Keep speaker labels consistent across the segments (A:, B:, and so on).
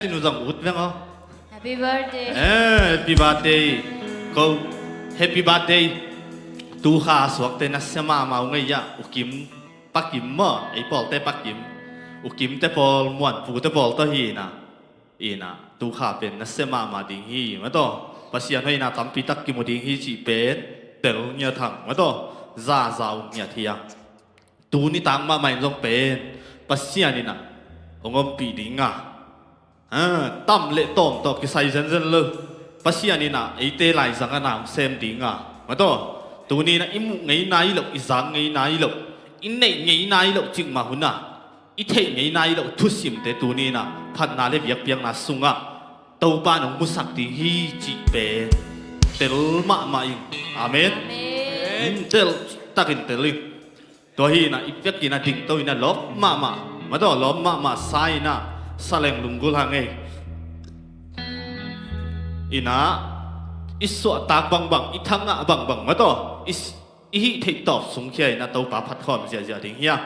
A: Xin rằng út vâng không?
B: Happy birthday.
A: Happy birthday. Câu happy birthday. Tu kha suak te nasema mau ngay ya. Ukim pakim mo. Ay pol te pakim. Ukim te pol muan pu te pol to hi na. Ina tu kha pen nasema ma ding hi. Mà to pasian hoi na tampi tak ki mo ding hi chi pen. Tel nya thang. Mà to za zao nya thia. Tu ni tang ma mai long pen. Pasian ni na. Ông pi ding à. Tâm lệ tôm to cái sai dân dân lơ, bác sĩ anh na ấy tê lại rằng anh nào xem tiếng à, mà to, tụi ni na im ngày nay lộc, sáng ngày nay lộc, in này ngày nay lộc chừng mà hun à, ít thế ngày nay lộc thu xiêm tê tụi ni na, phát na lệ việc việc na sung à, tàu ba nông mua sạch thì hi chỉ bé, tê lơ mà in, amen, tê ta kinh tê lơ, tôi hi na ít việc gì na đình tôi na lóp mà to lóp mà sai na. Saleng lunggul hangai ina isu tak bang ithanga bang ma to ihi thei top sung khia na to pa phat khom zia ding hia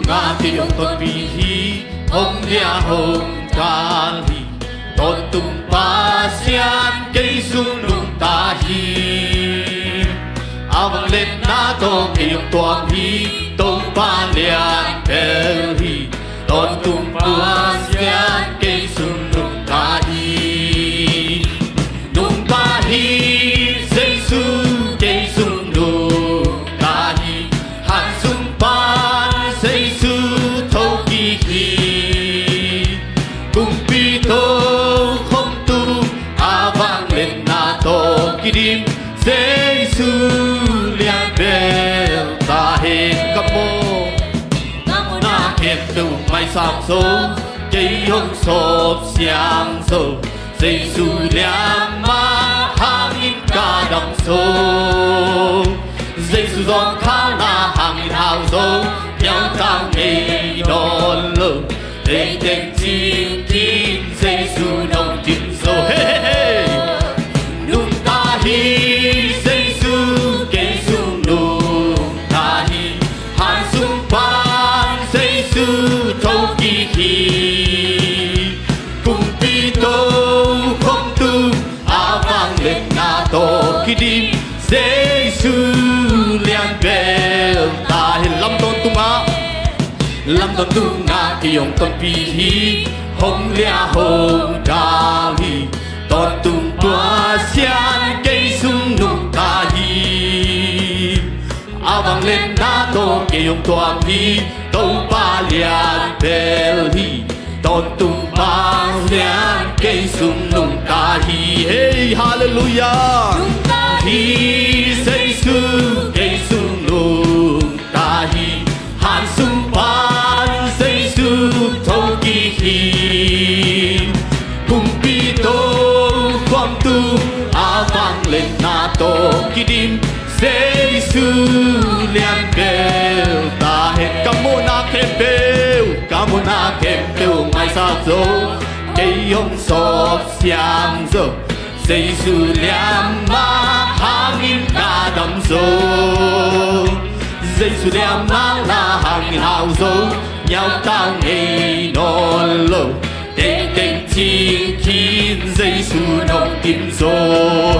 A: nga ti yong ton pi hi hong lia hong kan hi Tôn tung ba xian cây sung nung ta hi áo vang lên na tô kỳ yong tuang hi tôn ba lian bel hi tôn tung ba xian cây sung nung ta hi nung ta hi dây su cây sung nung ta hi han sung ba dây su thâu kỳ hi cùng pi tô Kirim Giêsu liang bel ta he kapo na hem tu mai sao so cây hồng sop xiang so Giêsu liang ma hang in ca đong so Giêsu dòng khá na hang in hao so nhau tang ngày đón lơ để tên chim tin Giêsu nông chim so hey hey hi Giêsu cây sung nung ta hi han sung ban Giêsu thâu kỳ hi cùng pi tô không tu a vang lên na tô khi đi Giêsu liang bel ta hi lâm tôn tung na kỳ yong tôn pi hi hong lia hong ta hi tôn tung tua xian cây sung nung ta hi áo vang lên na tô kê yong tua hi tô ba lian bel hi tôn tung ba lian cây sung nung ta hi hey hallelujah hi Giêsu cây sung nung ta hi han sung ban Giêsu thâu kỳ hi cùng pi tô quang tu a vang lên na tô kỳ dim Giêsu liang bel ta hết camona kempel mai sa zo cây hồng sop xiang zo Giêsu liang ma hang in ca đam zo Giêsu liang ma na hang in hao zo nhau tang ngày non lâu Tên tên chiên chiên Giêsu nông tim zo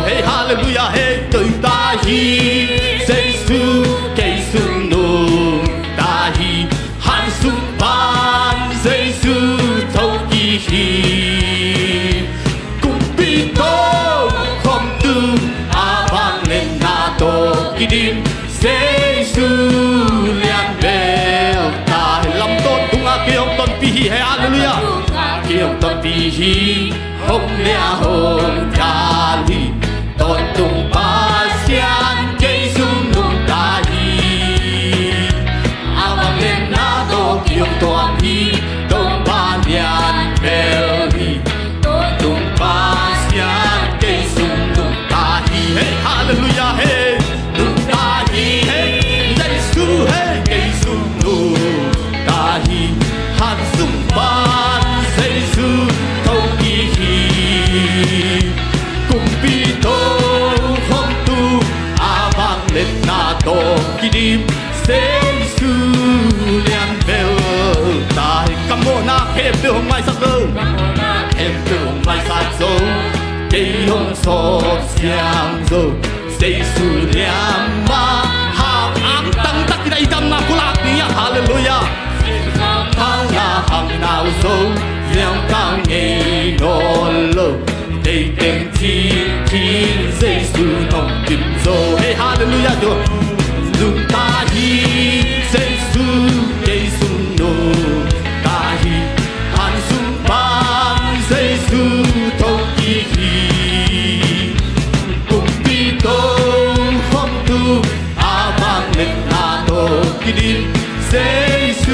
A: Hey hallelujah hey tới ta hi Giêsu cây sung nung ta hi han sung ban Giêsu thâu kỳ hi cùng pi tô không tu a vang lên na tô kỳ dim Giêsu liang bel ta lâm tôn tung a kêu tôn pi hi hey hallelujah kiều tôn pi hi hong lia hong ta hi tôn tung ba xian cây sung nung ta hi áo vang lên na tô kiều tôn hi tôn ba lian bel hi tôn tung ba xian cây sung nung ta hi hey hallelujah hey nung ta hi hey Giêsu hey cây sung nung ta hi han sung ba Giêsu thâu kỳ hi mai sắc dâu em tương mai sắc dâu cây hồng sốt giang dâu dây su liam ma ham am tăng tắc cái tăng mà kulak ni hallelujah thang na hang nào dâu giang tăng nghe nôn lô đây tên thiên thiên dây su nồng tim dâu hey hallelujah dâu lung ta hi dây su dây su nô ta hi han sung ban dây su thâu kỳ hi cùng đi tô không tu a vang lên na tô kỳ đi dây su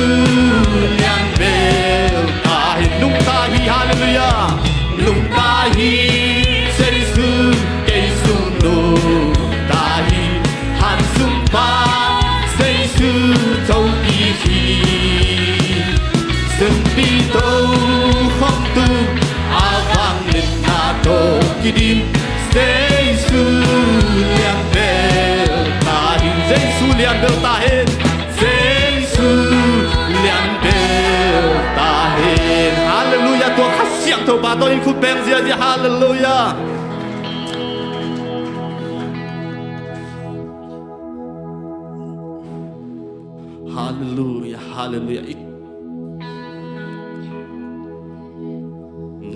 A: liang bel ta hi lung ta hi hallelujah lung ta hi dây su dây su nô ta hi han sung ban dây su thâu kỳ hi dừng đi đâu không tu a vang lên na tô kỳ đi dây su liang bel ta hi dây su liang bel ta hi dây su liang bel ta hi hallelujah tua khát xiang thâu ba tôi khúc bèn zia zia hallelujah hallelujah hallelujah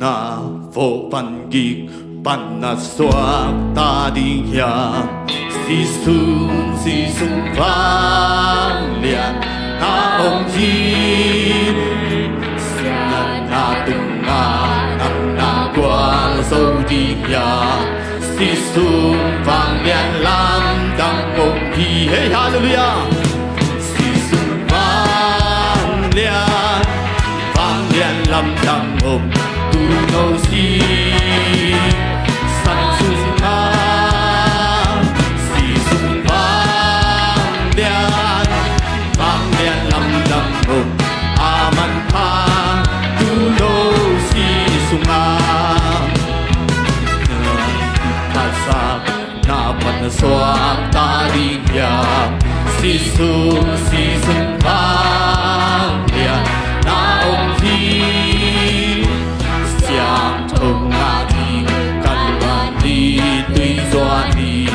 A: na vô văn ghi pan na xoa ta đi ya si sung vang lian na ông chi na tung na quang sâu đi ya si sung vang lian lam dang ông hi hey hallelujah si sung vang lian lam dang ông tu nô si san sung ma si sung vang lian lam dang ông a man pa tu nô si sung ma ta sa na pan xoa ta đi ya si sung vang lian na ông thi xiang thông na đi căn bản đi tuy doa đi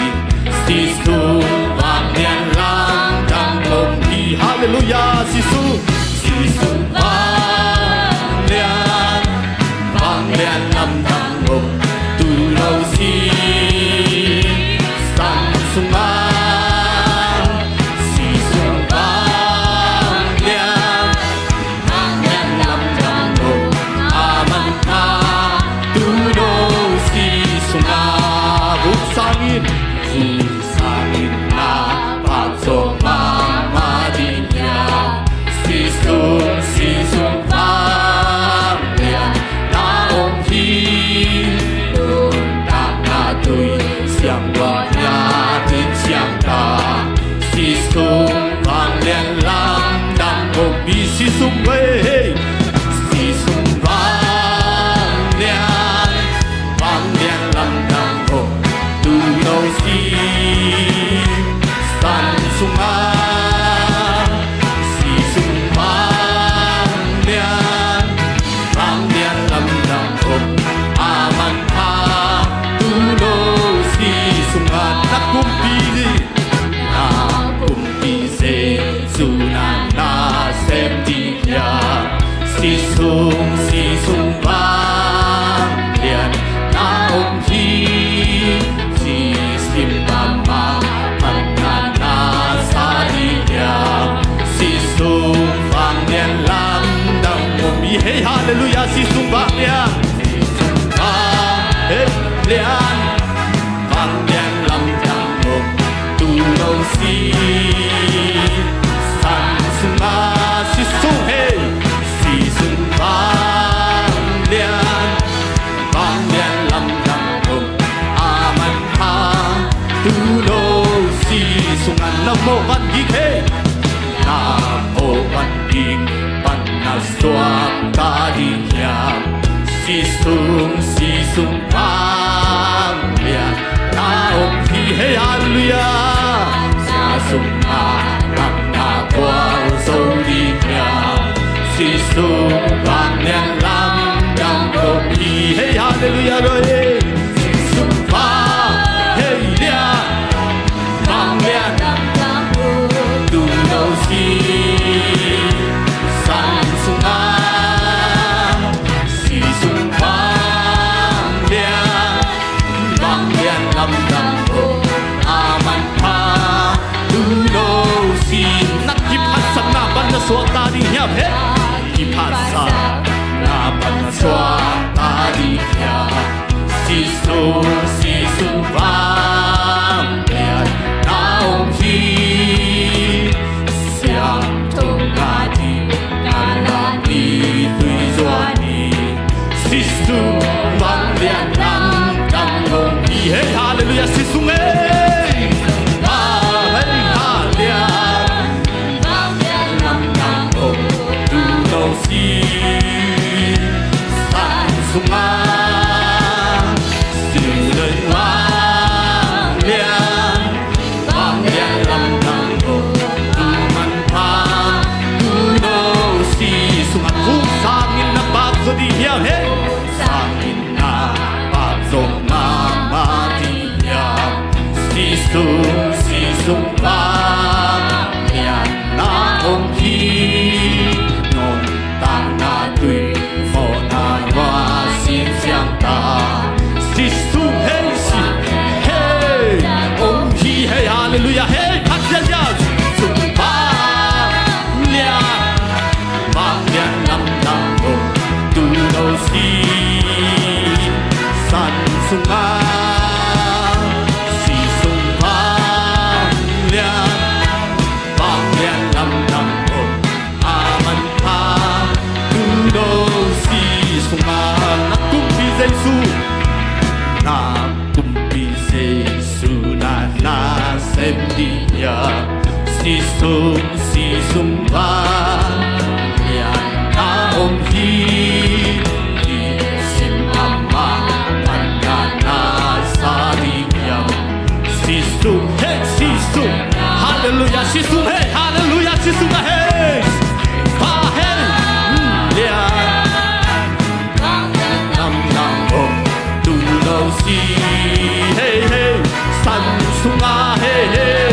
A: si sung vang lian lam dang ông thi hallelujah si sung vang lian lam dang ông tu lâu si san sung ma si sung vang lian lam dang ông a man pa tu lâu si sung ma vút sang in na pa so ma đi ya si sung vang lian na ông thi na tui xiang wa ya tin xiang ta si sung vang lian lam dang ông bi si sung wei si sung vang lian lam dang ông tu lâu si san sung ma si sung vang lian lam dang ông a man pa tu lâu si sung ma na kumpi se su na sem đi ya si sung vang lian na ông thi si sim ma na sa đi ya si sung vang lian lam dang ông bi hey hallelujah si sung vang lian lian lam dang ông tu lâu si san sung ma si sung hey si sung vang lian lam dang ông a man pa tu lâu si sung an nam mô văn ghi hey nam mô văn ghi pan na xoa ta đi ya si sung vang lian na ông thi hey hallelujah sa sung ma na quang sâu đi ya si sung vang lian lam si sung vang lian naong hi xiang thong nga di nga la ni tui doa ni si sung vang lian nang kang ngong hi hey hallelujah si sung si sung vang lian naong hi non tang na tui mo na hoa xin xiang ta si sung hey si hey ong hi hey hallelujah hey phát ra ya sung vang lian nam nam ho tu đâu si san sung a si sung vang lian naong hi di sim amma pan na na sa di yang si sung hey si sung hallelujah si sung hey hallelujah si sung hey pa hey lian nam nam om tu đâu si hey hey san sung a hey hey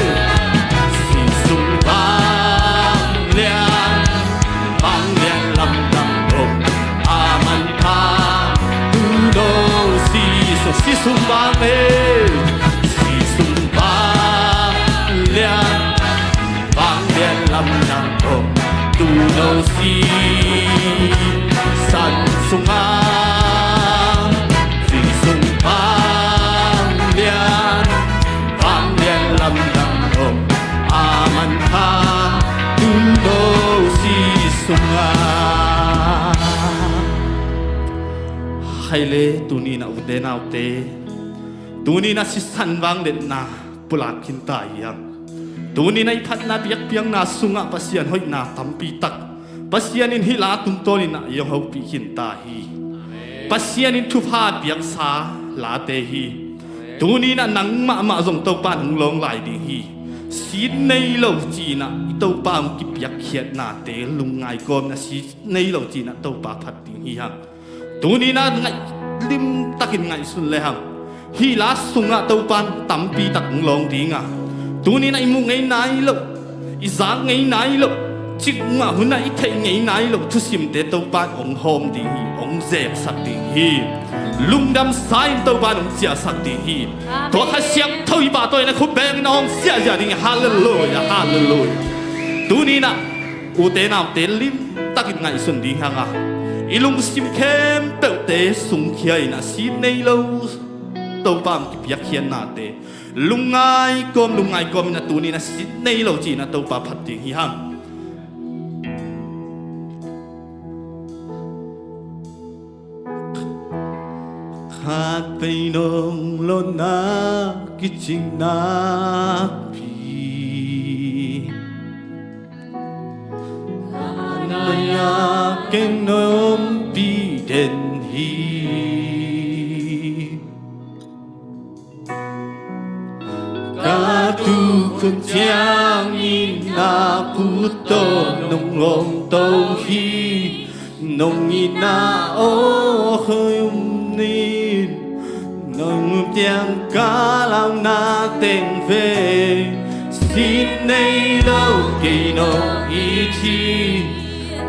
A: si sung vang si sung vang lian lam nam ho tu đâu si san sung a si sung vang lian lam nam ho aman ha tu đâu si sung a hay lê tu ni na ude na ude tu ni na si san vang den na pulak hin ta yang tu ni na iphat na biak piang na sunga pasian hoi na tampi tak pasian in hila tum to ni na yong ho pi hin ta hi pasian in thu pha biak sa la te hi tu ni na nang ma zong to pa nang long lai ding hi si nei lo chi na to pa ki biak khiat na te lung ngai kom na si nei lo chi na to pa phat ding hi hang tu ni na ngai lim takin ngai sun le ham hi la sunga to pan tampi tak long dinga tu ni na imu ngai nai lo i za ngai nai lo chik ma huna i thei ngai nai lo thu sim te to pan ong hom ding hi ong zep sak ding hi lung dam sai to pan ong chia sak ding hi to kha siang thoi ba toy na khu beng na ong sia ja ding hallelujah hallelujah tu ni na u te na te lim takin ngai sun ding hanga ilung sim kem pe te sung khiai na si nei lo to pam ki pia khian na te lungai kom na tu ni na si nei lo chi na to pa phat ding hi hang khat pe nong lo na ki ching na pi ya ken nom pi den hi ka tu kun chiang in na pu to nong long to hi nong in na o hơi ni nong tiếng cá lao na tên về xin nay đâu kỳ nô ý chi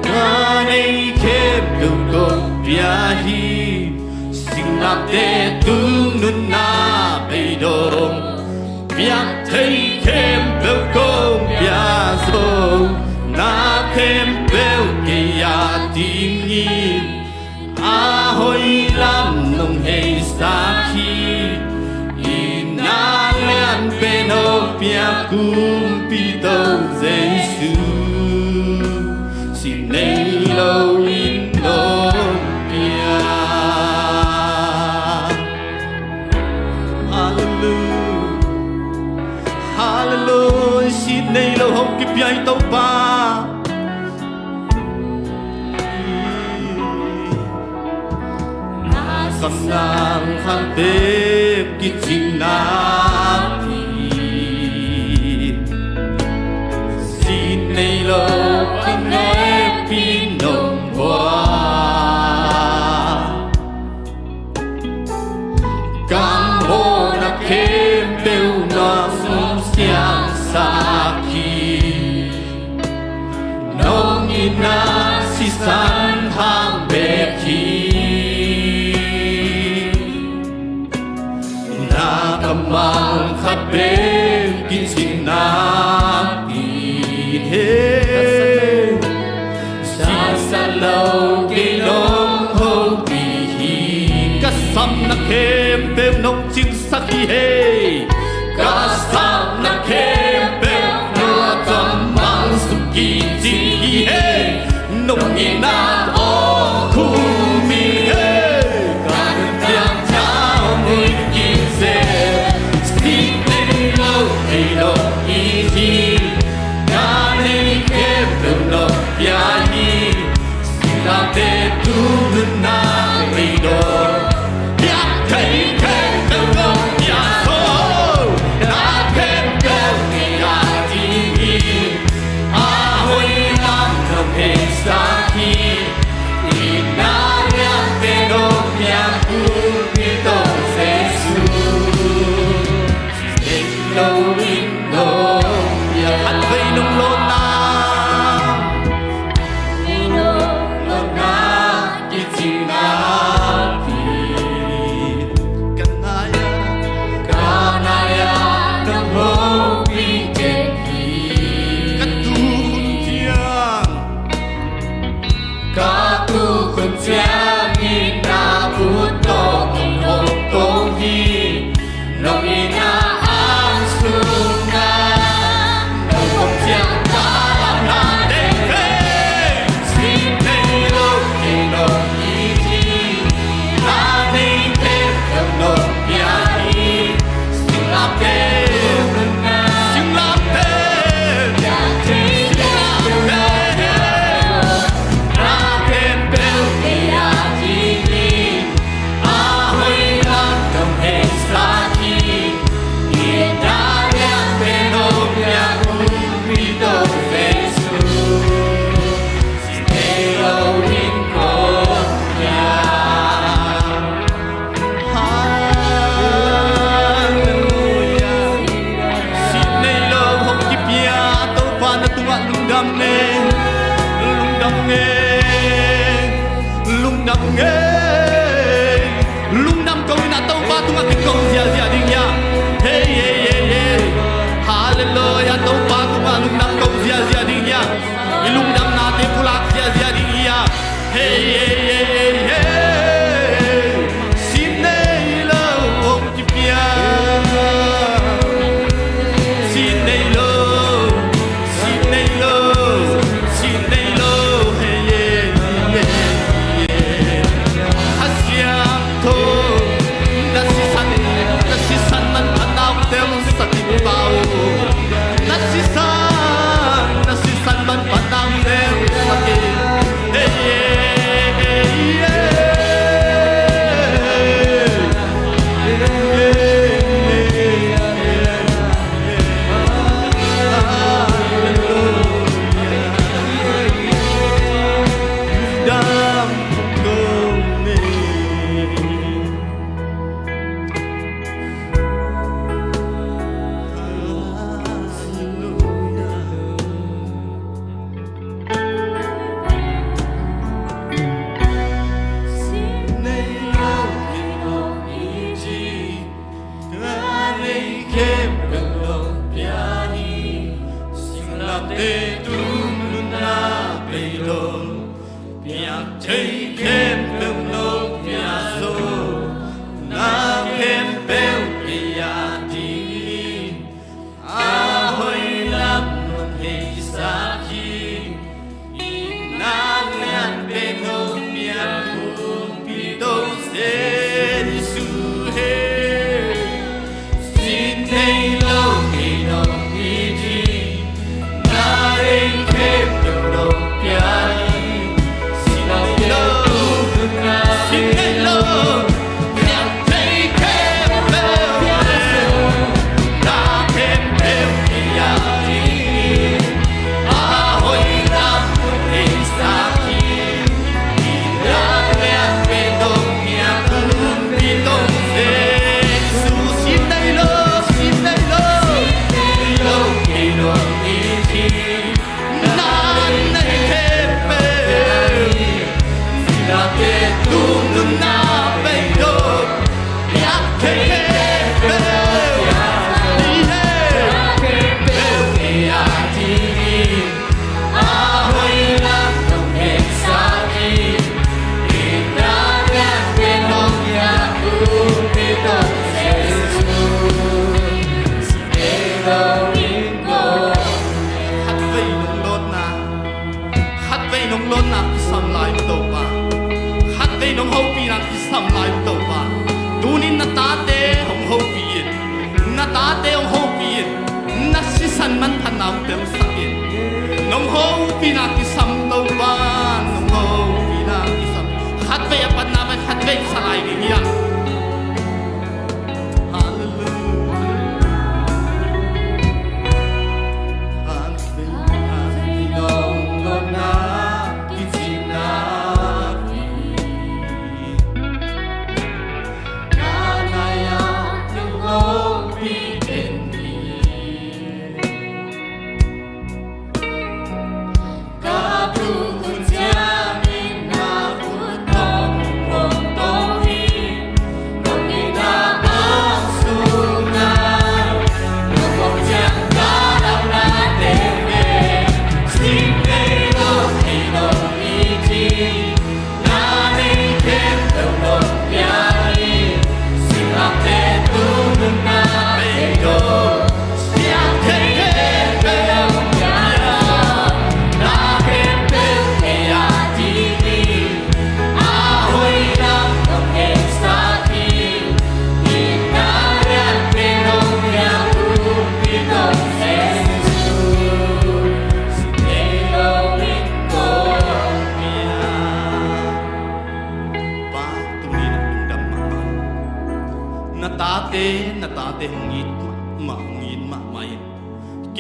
A: ta nay khép đầu con bia hi xin nạp để tung nun na bay đông bia thấy khép đầu con bia sâu na khép bèo kỳ ya tin nhìn a hoi lam nong hay sa khi kumpitou Giêsu xin nay lâu in nôn bia Hallelujah Hallelujah xin nay lâu không kịp dạy tàu ba Cầm nàng khăn bếp kít chinh nát xin nay lâu in nếp pin nồng hoa Cảm hô nạc thêm bêu nó xuống xiang xa khi nông in na si san hàng bếp khi Mang khát bếp kín xin nát tin hết Xa xa lâu cây nông hông bì hi Cát xăm nạc thêm bếp nông chinh sắc hi hê Cát xăm nạc thêm bếp nua tầm mang sụp kín chinh hi hê Nông nhẹ nát ô khu mi hê Cát tiang chao mùi kín dê Hello, easy. Kani kebelo piani, sila te tu na rido. Ya kai kebelo ya so, na kebelo ya tingi. Ahoy nam no pesaki, inaria pero ya kupito Jesus. Hello. At vây nông lô na lô na Ki chinh na pi Kanaya Nông hô pi trên pi Cát tu khun tiang Cát tu khun tiang In na bút tô Nông hô tông hi Nông in na ang sung na Lung nam kau nak tahu batu ngat kau zia ding ya. Hey hey hey hey. Hallelujah tahu batu ngat lung nam kau zia ding ya. Lung nam na te pulak zia ding ya. Hey hey hey hey hey. Sinai lo hong kipia. Sinai lo. Sinai lo. Sinai lo. Hey hey hey. Hasiang to. Nasi san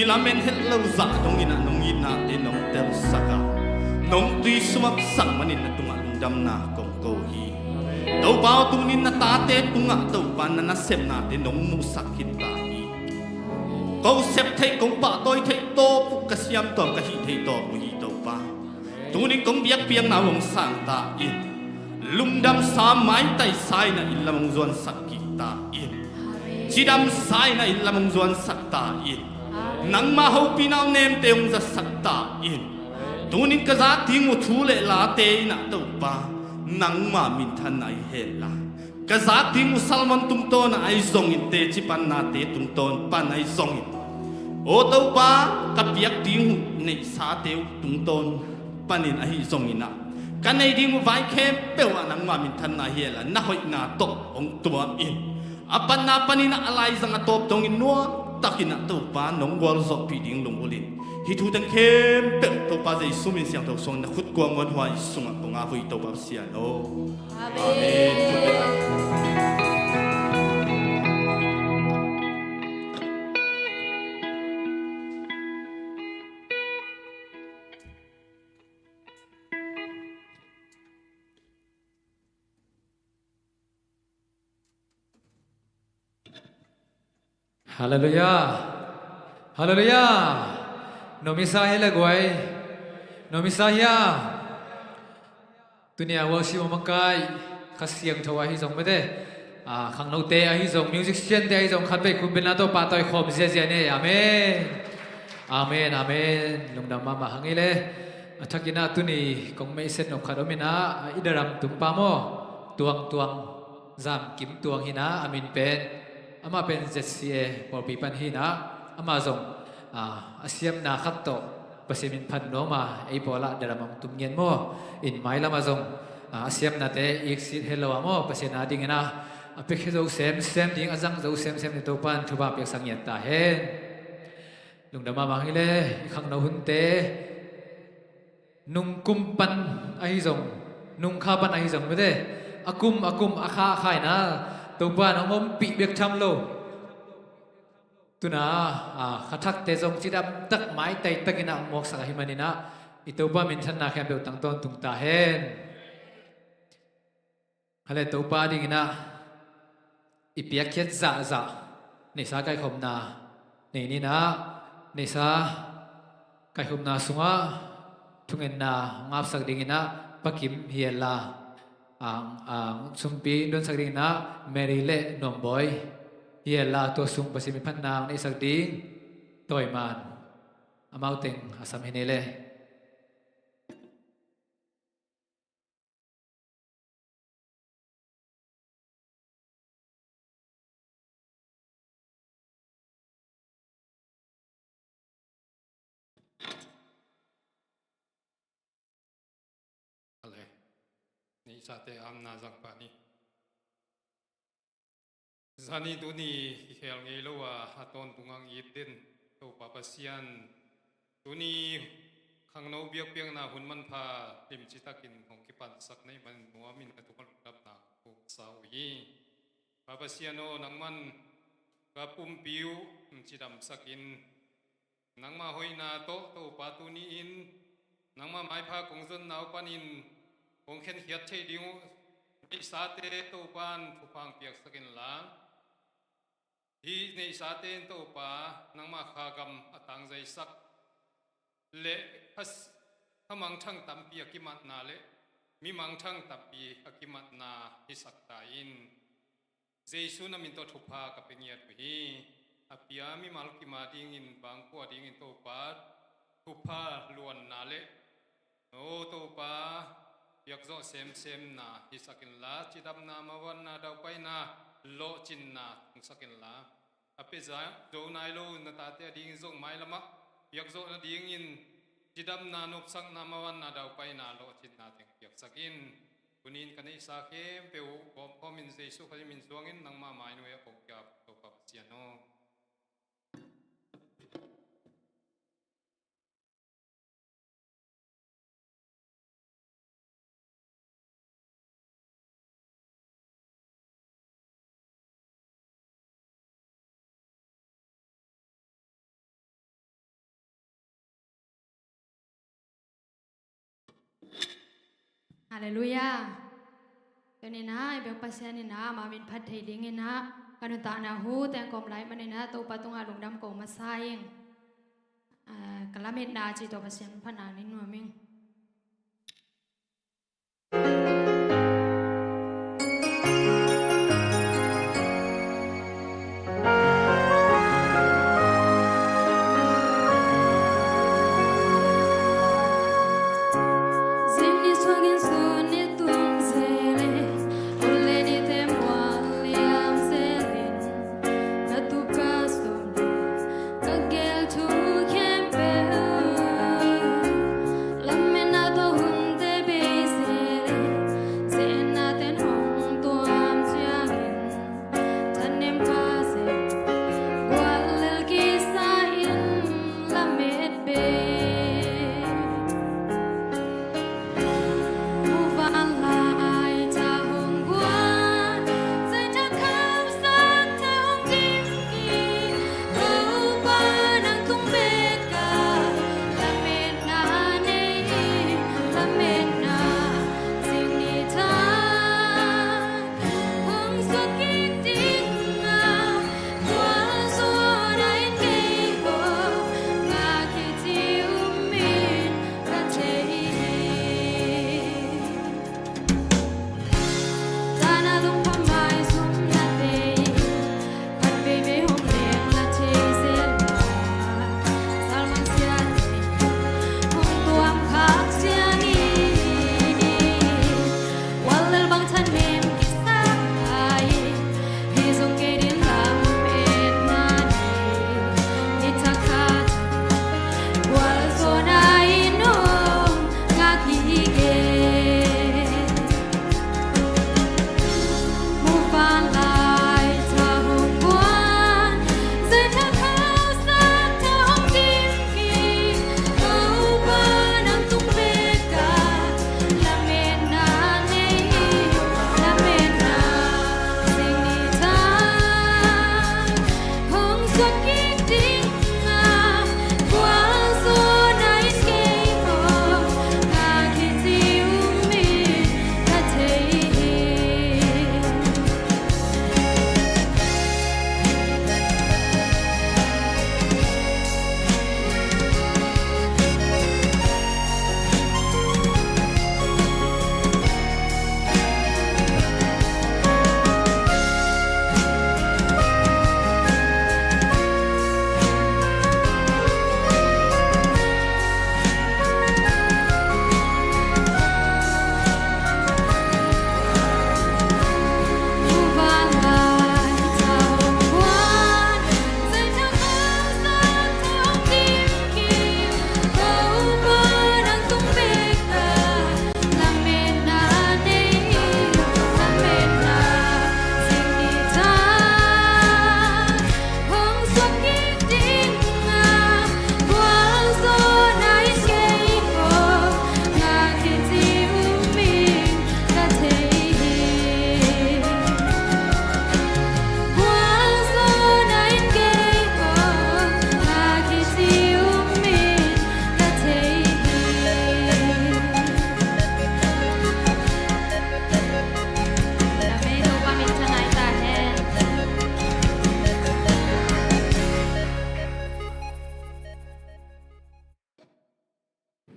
A: Kilamen hello za dong ina nong ina te nong tel saka nong tui sumap sang manin na tungalung dam na kong kohi tau bao tunin na tate tunga tau pan na nasep na te nong musak hitahi kau sep thei kong pa toi thei to pu kasiam to ka hi thei to pu hi tau pa tunin kong biak piang na wong sang ta in lung dam sa mai tai sai na ilamong zuan sakita in chidam sai na ilamong zuan sakta in nang ma ho pinaw nem teong za sakta in tunin ka za ting mo thule la te na to pa nang ma min than nai he la ka za ting mo salmon tum to na ai zong in te chi pan na te tum ton pan ai zong in o to pa ka piak ting nei sa te tum ton panin ai zong ina ka nei ding mo vai khem pe wa nang ma min than na he la na hoi na to ong tua in apan na panina alai zang atop tong in no takina to pa nong wal zo pi ding lung ulin hi thu tang khem pe to pa zai sumin siang to song na khut kwa ngon hwai sunga to nga hui to pa sia no amen
B: Hallelujah, Hallelujah. No misaya lagway, no misaya. Dunia worship makai kasiyang tawa hizong mede. Kang note ahizong music station te ahizong khatpe kumbenato patoy khom zia ne. Amen, amen, amen. Lungdam mama hangile. Atakina tuni kong may set no kadomina idaram tumpamo tuang zam kim tuang hina amin pen. Ama pen ZCA por pipan hina ama zong asiam na khatto pasimin phan no ma ei pola daramam tumngen mo in mai lama zong asiam na te exit hello amo pasina ding na apek zo sem ding azang zo sem ni to pan thuba pek sangyat ta hen lungdama mangile khang no hunte nung kumpan ai zong nung kha pan ai zong mede akum akha khai na tàu ban ông ôm bị biệt tham lô tu na khathak te zong chidam tak mai tai takina mok sa himanina ito ba min than na khem do tang ton tung ta hen hale to pa ding na ipiak khet za ni sa kai khom na ni na ni sa kai khom na sunga thungen na ngap sak ding na pakim hiela ang sumpi don sa ding na merile nomboy hiela to sung pasimi pannang ni isang ding toy man amauting asam hinile
C: Ale, ni sate am na zak pa ni. Zani tu ni hel ngelo aton tungang itin to papasian tu ni khang no biak piang na hun man pha lim chitakin hong kipan sak nei man muamin atukal dap na ko sawi papasiano nangman kapum piu chidam sakin nangma hoina to patu ni in nang ma mai pha kong zon nau panin kong khen hiat thei ding ni sa te to pan thu phang piak sakin la hi nei sa te to pa nang ma kha gam atang zai sak le as hamang thang tam pi akimat na le mi mang thang tam pi akimat na hi sak ta in jesu na min to thu pha ka pengiat hi apia mi mal ki ma ding in bang ko ding in to pa thu pha luan na le o to pa yak zo sem na hi sakin la chidam na mawan na daw pai na lo chin na sakin la ape za do nai lo na ta te ding zo mai lama yak zo na ding in chidam na nop sang na mawan na daw pai na lo chin na teng yak sakin kunin kanai sa kem pe o kom min jesu khali min zuangin nang ma mai no ya ko kya to pa siano
D: Haleluya. Kani na ibang pasyan ni na mamin phat thei ding na kanu ta na hu teng kom lai man na to patung a lungdam ko masayeng. Kalamit na chi to pasyan phanang ni nuaming.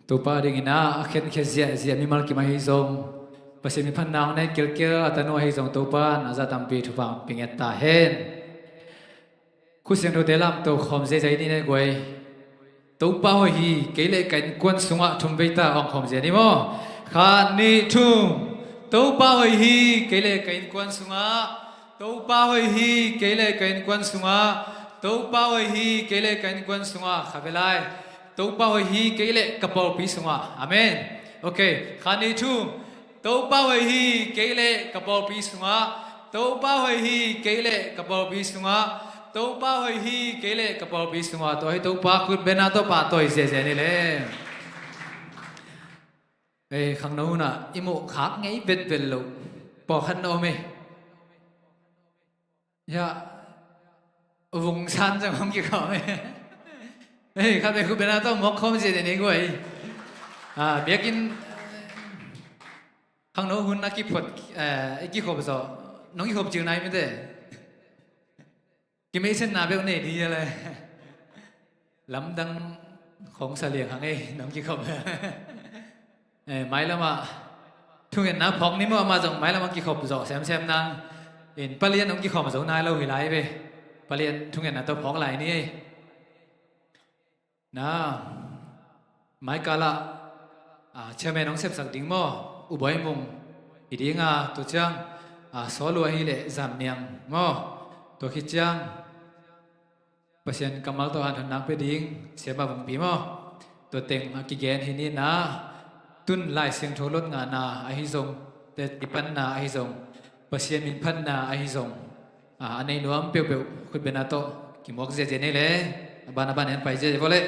B: ตัวป้าดิ่งนะเข็นเสียมีมัลกิมาฮิซงภาษามีพันนางในเกลอัตโนฮิซงตัวป้าอาจจะทำปีทุบปิงเอตตาเฮนคุณเสียงตัวเดลัมตัวคอมเจใจนี่ในกวยตัวป้าฮีเกลกันกวนสุงะทุมเบต้าองคอมเจนี่มั้งขานี่ทุ่มตัวป้าฮีเกลกันกวนสุงะตัวป้าฮีเกลกันกวนสุงะตัวป้าฮีเกลกันกวนสุงะขับไปไล่ตัวป้าฮีเกลกระเป๋าปีสุงะอาเมนโอเคขานี่ทุ่มตัวป้าฮีเกลกระเป๋าปีสุงะตัวป้าฮีเกลกระเป๋าปีสุงะตัวป้าฮีเกลกระเป๋าปีสุงะตัวให้ตัวป้าคุณเป็นอะไรตัวป้าตัวเสียนี่เลยข้างโน้นน่ะอิโมขาไงเบ็ดลูกปอขันโนเมยะวงชันจะมองกี่ข้อไหมข้าเป็นคุณเป็นอะไรต้องมองคอมเสียนี่กูเบียกินข้างโน้นหุ่นนักกีฬากี่ขบซอน้องกี่ขบจืดไหนไม่ได้กินไม่เช่นนาเบลนี่ดีเลยล้ำดังของเสลียงข้างไอ้น้องกี่ขบไม่ละมาทุกอย่างนะพอกนี่มาจากไม่ละมากี่ขบซอแซมนางเห็นปลาเลียนน้องกี่ขบมาจากนายเราหิไลไปปลาเลียนทุกอย่างนะตัวพอกไหลนี่นะไม่กาละเชื่อแม่น้องเสพสักดิ่งมั่วอุบายมุงอีดิ่งตัวจังสอลัวฮิเลจำเนียงมั่วตัวคิดจังภาษากำมัลตัวอันนักไปดิ่งเสียบาบุงปีมั่วตัวเต็งกิเกนฮินี่นะตุนไล่เสียงโทรถงานนาไอฮิซงเตติปันนาไอฮิซงภาษามินพันนาไอฮิซงอันนี้นวมเปียวคุณเป็นอะไรกิมวอกเจนี่เลยบ้านเห็นไปเจพอเลย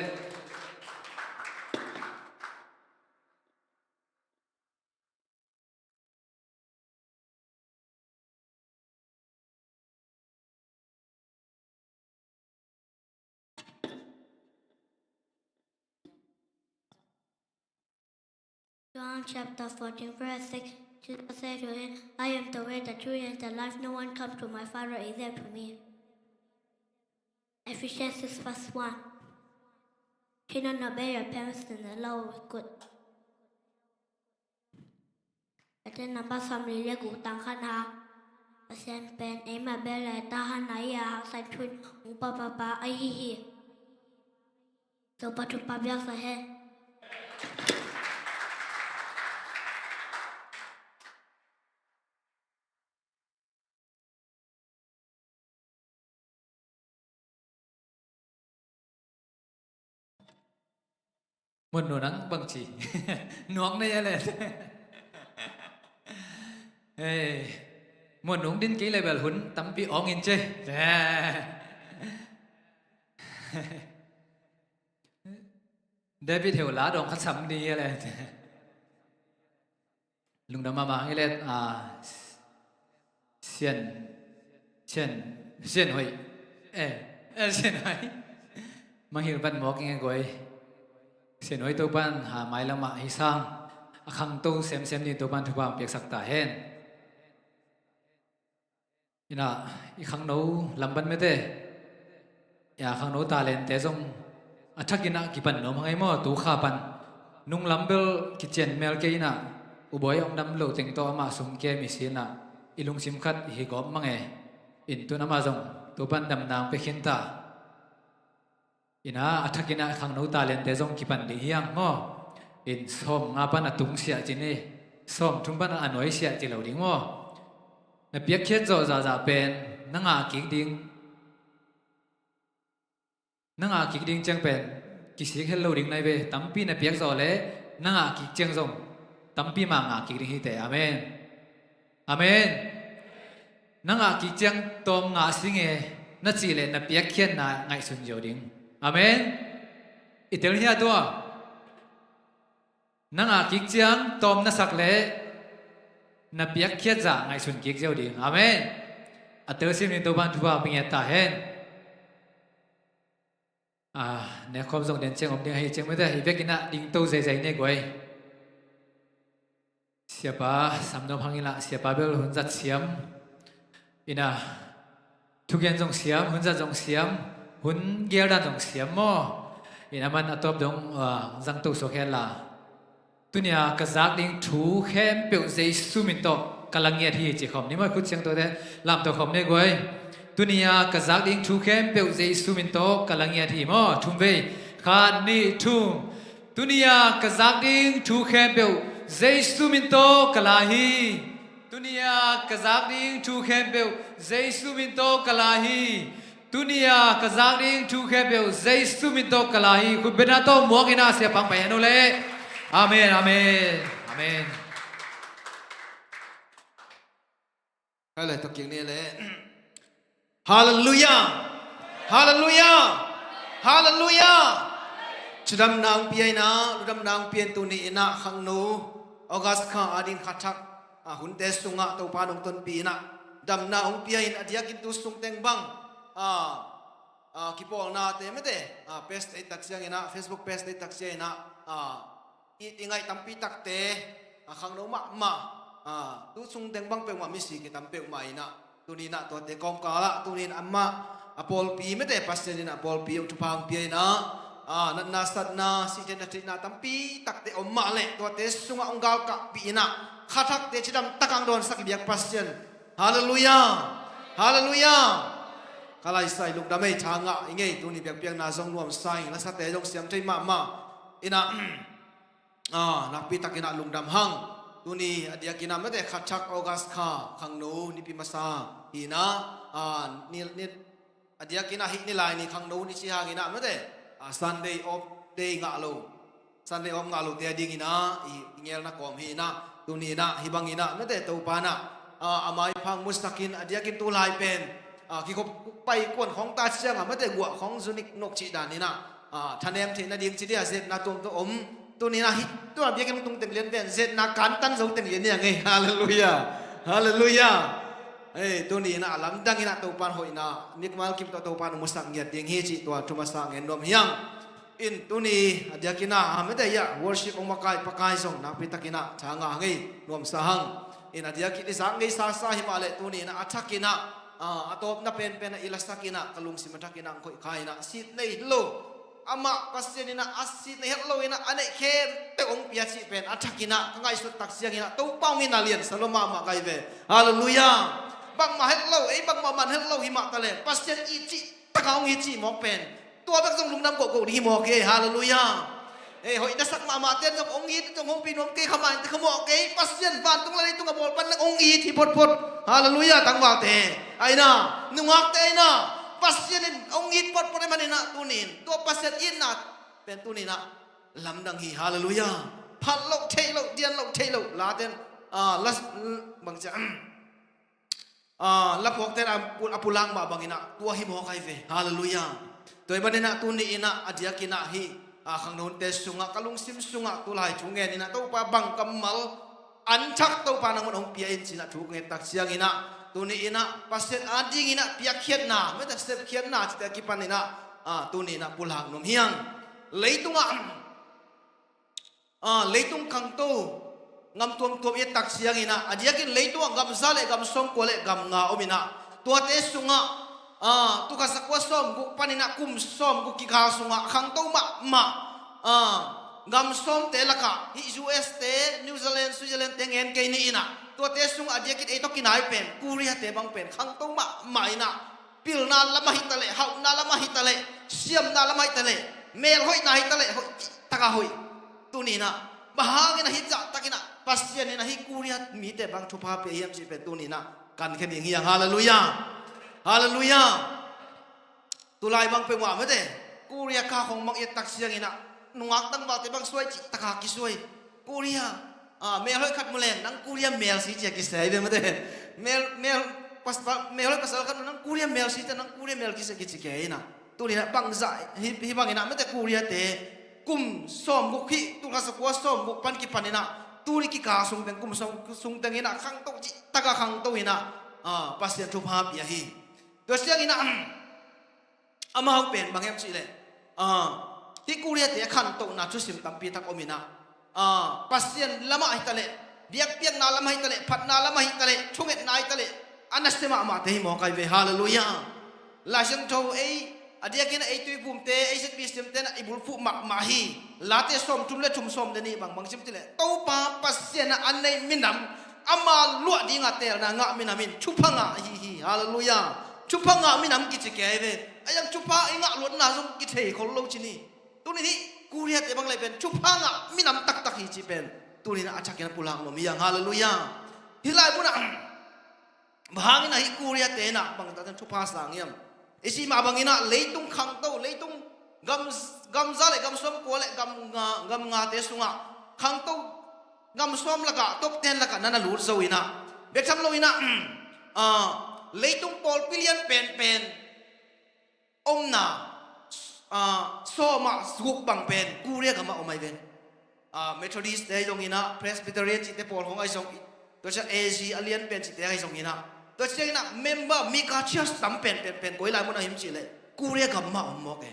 E: John chapter 14 verse 6, Jesus said to him, I am the way, the truth, and the life. No one comes to my Father except for me. Ephesians 6 verse 1. Children, obey your parents and the law is good. Ở trên nằm ba xóm lý lê cụ tăng khăn hà. Và xem bên ấy mà bê lại ta hàn ấy học sạch thuyên ủng bà ấy hi hi. Dẫu bà chụp bà biếc rồi hết.
B: มันหนูนังบางทีหนวกนี่อะไรมันหนุ่งดิ้นกี่เลยแบบหุ่นตั้มปีอ๋อเงินเจ้เดวิดเฮลลาดองขัดสำดีอะไรลุงดำมาให้เล่นเซียนหอยเซียนหอยมาหิวปันหมอกยังไงกูเสียน้อยตัวบ้านหาไม้ละมาให้สร้างขังตู้เซมนี่ตัวบ้านทุกบ้านเปียกสักตาเห็นนี่นะอีขังโน้ลำบันไม่ได้อย่าขังโน้ตาเลนแต่ทรงชักกินกี่ปันโน้มังไงมั่วตู้ข้าปันนุ่งลำเบลกิจเจนเมลเกย์นะอุบายองดำโลติงตัวมาสุมเกมิสินะอีลุงซิมคัดฮิกอบมังไงอินตัวน้ำมาทรงตัวบ้านดำนางไปขินตาอินะอัฐกินะขังโนตาเลนเตจงกิปันดียังง้ออินส้มงาปันตุงเสียจีนี่ส้มทุ่งปันอันน้อยเสียจีเหล่าดิ้งง้อในเปียกเขียนโจจ่าเป็นนังอากิกดิ้งจังเป็นกิสิกเฮลโลดิ้งในเวตั้มปีในเปียกโจเล่นังอากิกจังจงตั้มปีมังอากิกดิ้งฮิเตอาเมนนังอากิกจังตอมงาสิงเอนัดจีเลนในเปียกเขียนนาไงสุนโยดิ้งอาเมนอิตาลีตัวนังอากิกจังตอมนัสักเล่นับเปียกเขียจ่าไงสุนกิกเจ้าดิ่งอาเมนอัตเตอร์ซิมนิตัวบ้านทุบาเป็นยาตาเห็นเนี่ยความทรงเด่นเชียงอมเดียให้เชียงไม่ได้ให้เบกินะดิ่งโตใจเนี่ยกวยเสียป้าสำนวนพังอิละเสียป้าเบลหุ่นจัดเสียมอินะทุกอย่างจงเสียมหุ่นจัดจงเสียมหุ่นเกียร์ด้านจงเสียมมั่ว inaman atop dong zang tu so khela tunia kazak ding thu khem pe jesu min to kalangiat hi chi khom ni ma khut chang to de lam to khom ne goi tunia kazak ding thu khem pe jesu min to kalangiat hi mo thum ve khan ni thum tunia kazak ding thu khem pe jesu min to kalahi tunia kazak ding thu khem pe jesu min to kalahi dunia kazak ding thu khe beu jesu min to kalahi khu benato muangina se pang pai anu le amen amen amen
A: cái lời thực hiện này lẽ hallelujah hallelujah hallelujah chudam nang piai na chudam nang pian tu ni na khang nu august kha adin khathak hun te sunga to pa nong ton pi na dam na ong piai na dia kin tu sung teng bang kipol na te mete page te tak siang ina Facebook page te tak siang ina ingai tampi tak te khang no ma tu sung teng bang pe ma mi si ki tam pe ma ina tu ni na to te kom ka la tu ni amma apol pi mete pasien ina apol pi tu pang pi ina nan na sat na si te na tampi tak te omma le to te sunga onggal ka pi ina khathak te chidam takang don sak biak pasien hallelujah hallelujah kalai sai luk damai changa inge tu ni biak biak na zong nuam sai la sa te jong siam thai ma ina nak pi tak ina lung dam hang tu ni adia kina mate khathak august kha khang no ni pi masa ina ni adia kina hi ni lai ni khang no ni chi hang ina mate Sunday off day nga lo Sunday off nga lo te ding ina ingel na kom hi na tu ni na hibang ina mate to pa na amai phang mustakin adia kin tu lai pen ki ko pai kon khong ta chiang ma te gwa khong zunik nok chi dan ni na thanem the na ding chi dia zet na tum to om tu ni na hi tu a biak tung teng len ven zet na kan tan zo teng len ya ngai hallelujah hallelujah tu ni na alam dang ina to pan hoi na nikmal kim to pan musak ngiat ding hi chi to thuma sang en nom hiang in tu ni adia kina ma te ya worship ong makai pakai song na pitakina changa ngai nom sa hang in adia ki sang ngai sa himale tu ni na athakina atop na pen na ilasakina kalung simatakina ko kaina sit nei lo ama pasyenina asit nei hello ina ane khem te ong piachi pen athakina kangai su taksiangina to pawmin alien saloma ma kai ve hallelujah bang ma hello bang ma man hello hima tale pasyen ichi takaung ichi mo pen tua bak jong lungnam ko di mo ke hallelujah hoi na sak ma ten ngam ong i tong hong pinom ke khamai te khamo ke pasyen van tung lai tung bol pan ong i thi pot hallelujah tang wa te aina nungak te aina pasyen ong i pot manina tunin to pasyen in na pen tunina lam dang hi hallelujah phat lo thelo dian lo thelo la ten las bang cha la pok ten apulang ma bangina tua hi mo kai ve hallelujah toy manina tuni ina adia kina hi khang non te sunga kalung sim sunga tulai chunge ni na to pa bang kamal an chak to pa nang ong pia in sina thu nge tak siang ina tu ni ina paset ading ina pia khiat na me ta step khiat na ta ki pan ina tu ni na pulang nom hiang leitunga leitung khang to ngam tuam e tak siang ina adia kin leitunga gam sale gam som ko le gam nga omina tu te sunga tu ka sakwa som gu panina kum som gu ki kha sunga khang to ma ngam som te laka hi US te New Zealand Switzerland te ngen ke ni ina tu te sung adia kit e to kinai pen Korea te bang pen khang to ma ina pil na lama hitale hau na lama hitale siam na lama hitale mel hoi na hitale hoi taka hoi tu ni na bahang ina hitja takina pasien ina hi Korea mi te bang thupa pe yam si pe tu ni na kan khen ding hiang hallelujah hallelujah tulai bang pe wa me te Korea ka khong mang e tak siang ina nungak tang ba te bang suai chi taka ki suai Korea mel hoi khat muleng nang Korea mel si che ki sai be me te mel pas mel hoi pasal kan nang Korea mel si te nang Korea mel ki se ki chi ke ina tu ni na bang za hi bang ina me te Korea te kum som gu khi tu ka sa kwa som gu pan ki panina tu ri ki ka sung teng kum sung teng ina khang to chi taka khang to ina pasien thu pa pi hi to siang ina ama hok pen bang em chi le hi Korea te khan to na chu sim tam pi tak omina pasien lama hitale biak piak na lama hitale phat na lama hitale chunget na hitale anastema ma te mo kai ve hallelujah la jang tho
F: adia kina ai tui pum te ai set bis tem te na ibul fu mak mahi late som tum le tum som de ni bang sim tile to pa pasien na anei minam ama lu di nga tel na nga minamin chupanga hi hallelujah chupanga minam ki chike ve ayang chupa inga lu na zum ki thei khol lo chini tu ni kuria te bang le ben chupanga minam tak tak hi chi ben tu ni na achak na pulang lo miyang hallelujah hilai puna bahangin na hi kuria te na bang ta chupa sang yam isi ma bangina leitung khang to leitung gam za le gam som ko le gam nga te sunga khang to gam som laka top 10 laka nana lur zo ina beksam lo ina leitung pol pilian pen omna so ma suk bang pen kuria gama omai ven methodist dei jong ina presbyterian chi te pol hong ai song to cha AG alien pen chi te ai song ina to cha ina member mika chias tam pen koi lai mo na him chi le kuria gama ommo ke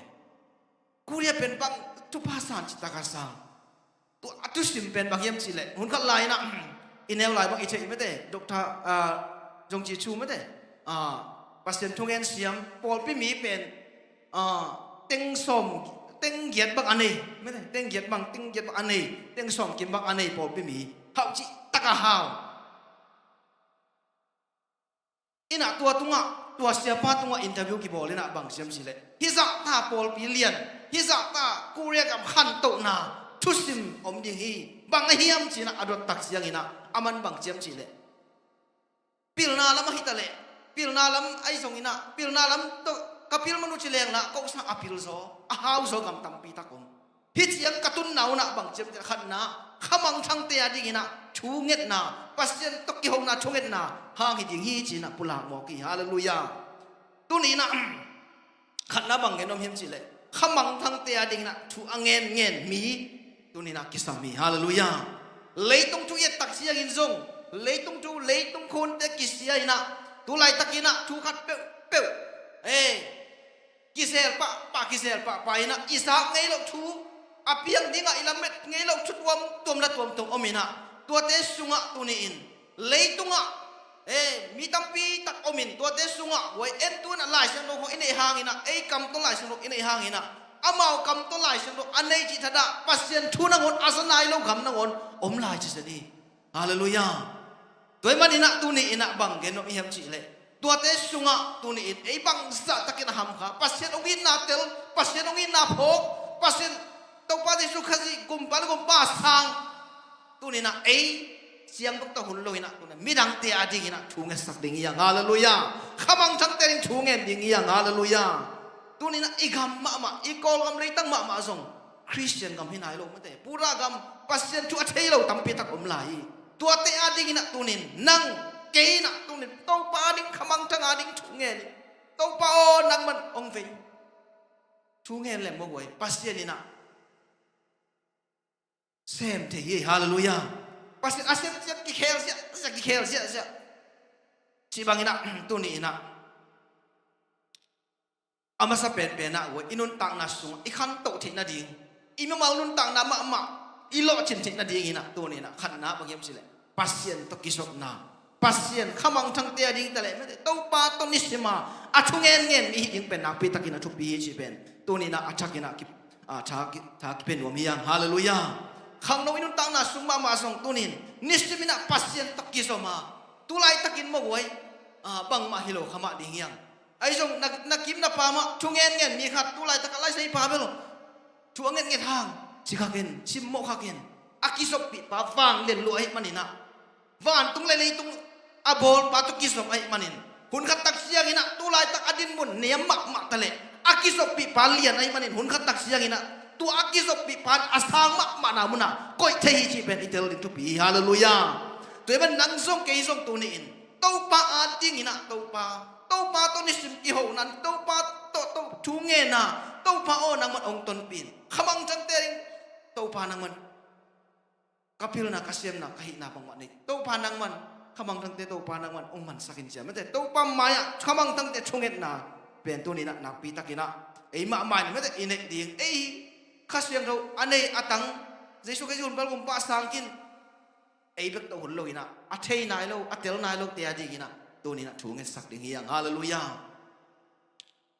F: kuria pen bang tu pasan chi ta ka sang tu atu sim pen bang yam chi le hun khat lai na inel lai bang iche mete doctor jong chi chu mete pasien thungen siam pol pi mi pen teng som teng giat bang ane mete teng giat bang ane teng som kim bang ane pol pi mi hau chi taka hau ina tua siapa tunga interview ki boleh nak bang siam sile hizak ta pol pilian hizak ta kuria kam khan to na tusim om ding hi bang hiam china adot tak siang ina aman bang siam sile pilna lam hitale pilna lam ai song ina pilna lam to kapil manu chileng na ko sa apil so ahau so kam tampi takom hit yang katun nau na bang siam khan na khamang thang te adi ina chunget na pasien tok ki hong na chunget na hang hi ding hi chi na pula mo ki hallelujah tu ni na khat na bang genom him chi le khamang thang te ading na thu angen ngen mi tu ni na kisami hallelujah leitung tu yet tak siang in zong leitung khon te kisia ina tu lai takina thu khat pe kisel pa ina isa ngai lo thu apiang dinga ilamet ngai lo chutwam tom la tom omina tua te sunga tuni in leitunga mi tampi tak omin tua te sunga wai en tu na lai sang ho ine hangina kam to lai sang ine hangina amau kam to lai sang anei chi thada pasien thuna ngon asanai lo gam na ngon om lai chi sani hallelujah toy manina tuni ina bang geno ihem chi le tua te sunga tuni in bang sa takin ham kha pasien ongin na tel pasien ongin na phok pasien to pa de su khazi gumpa sang tu ni na siang tok ta hun lo ina tu na midang te adi ina chunge sak ding yang hallelujah khamang thang te ring chunge ding yang hallelujah tu ni na igam ma ikol gam leitang ma song christian gam hinai lo mate pura gam pasien chu athei lo tampi tak om lai tu te adi ina tu nin nang ke na tu nin to pa ding khamang thang ading chunge ni to pa o nang man ong ve chunge le mo goi pasien ina sem te ye hallelujah pasti aset ki khel sia ci bangina tu ni ina amasa pen na wo inun tang na sung ikhan to thit na ding imamal nun tang na ma ilo chin thit na ding ina tu ni na khan na bangem sile pasien to kisok na pasien khamang thang te ding tale me to pa to nisima athungen ngen mi ding pen na pi takina thu pi chi pen tu ni na achakina ki tha ki pen wo mi yang hallelujah khang no inun tang na sung ma song tunin nistimina pasien takki so ma tulai takin mo wai bang ma hilo khama ding yang ai jong nakim na pa ma thungen ngen mi khat tulai takalai sei pa belo thuangen nget hang chikaken chimmo khaken akisop pi pa wang len lo ai manina van tung le tung abol pa to kisop ai manin hun khat tak siang ina tulai tak adin mun niam ma tale akisop pi pa lian ai manin hun khat tak siang ina tu akisop pi pan asang ma na muna koi thei chi pen itel din tu pi hallelujah tu ban nang song ke song tu ni in to pa ading ina to pa to ni sim ki ho nan to pa to chu nge na to pa o nang man ong ton pin khamang chang te ring to pa nang man kapil na kasiem na kahi na pang ni to pa nang man khamang chang te to pa nang man ong man sakin sia mate to pa maya khamang chang te chunget na pen tu ni na pi takina ma mai mate inek ding kasiem ro anei atang jesu ke jun bal gum pa sangkin bek to hul lo ina athei nai lo atel nai lo te adi gina tu ni na thunge sak ding yang hallelujah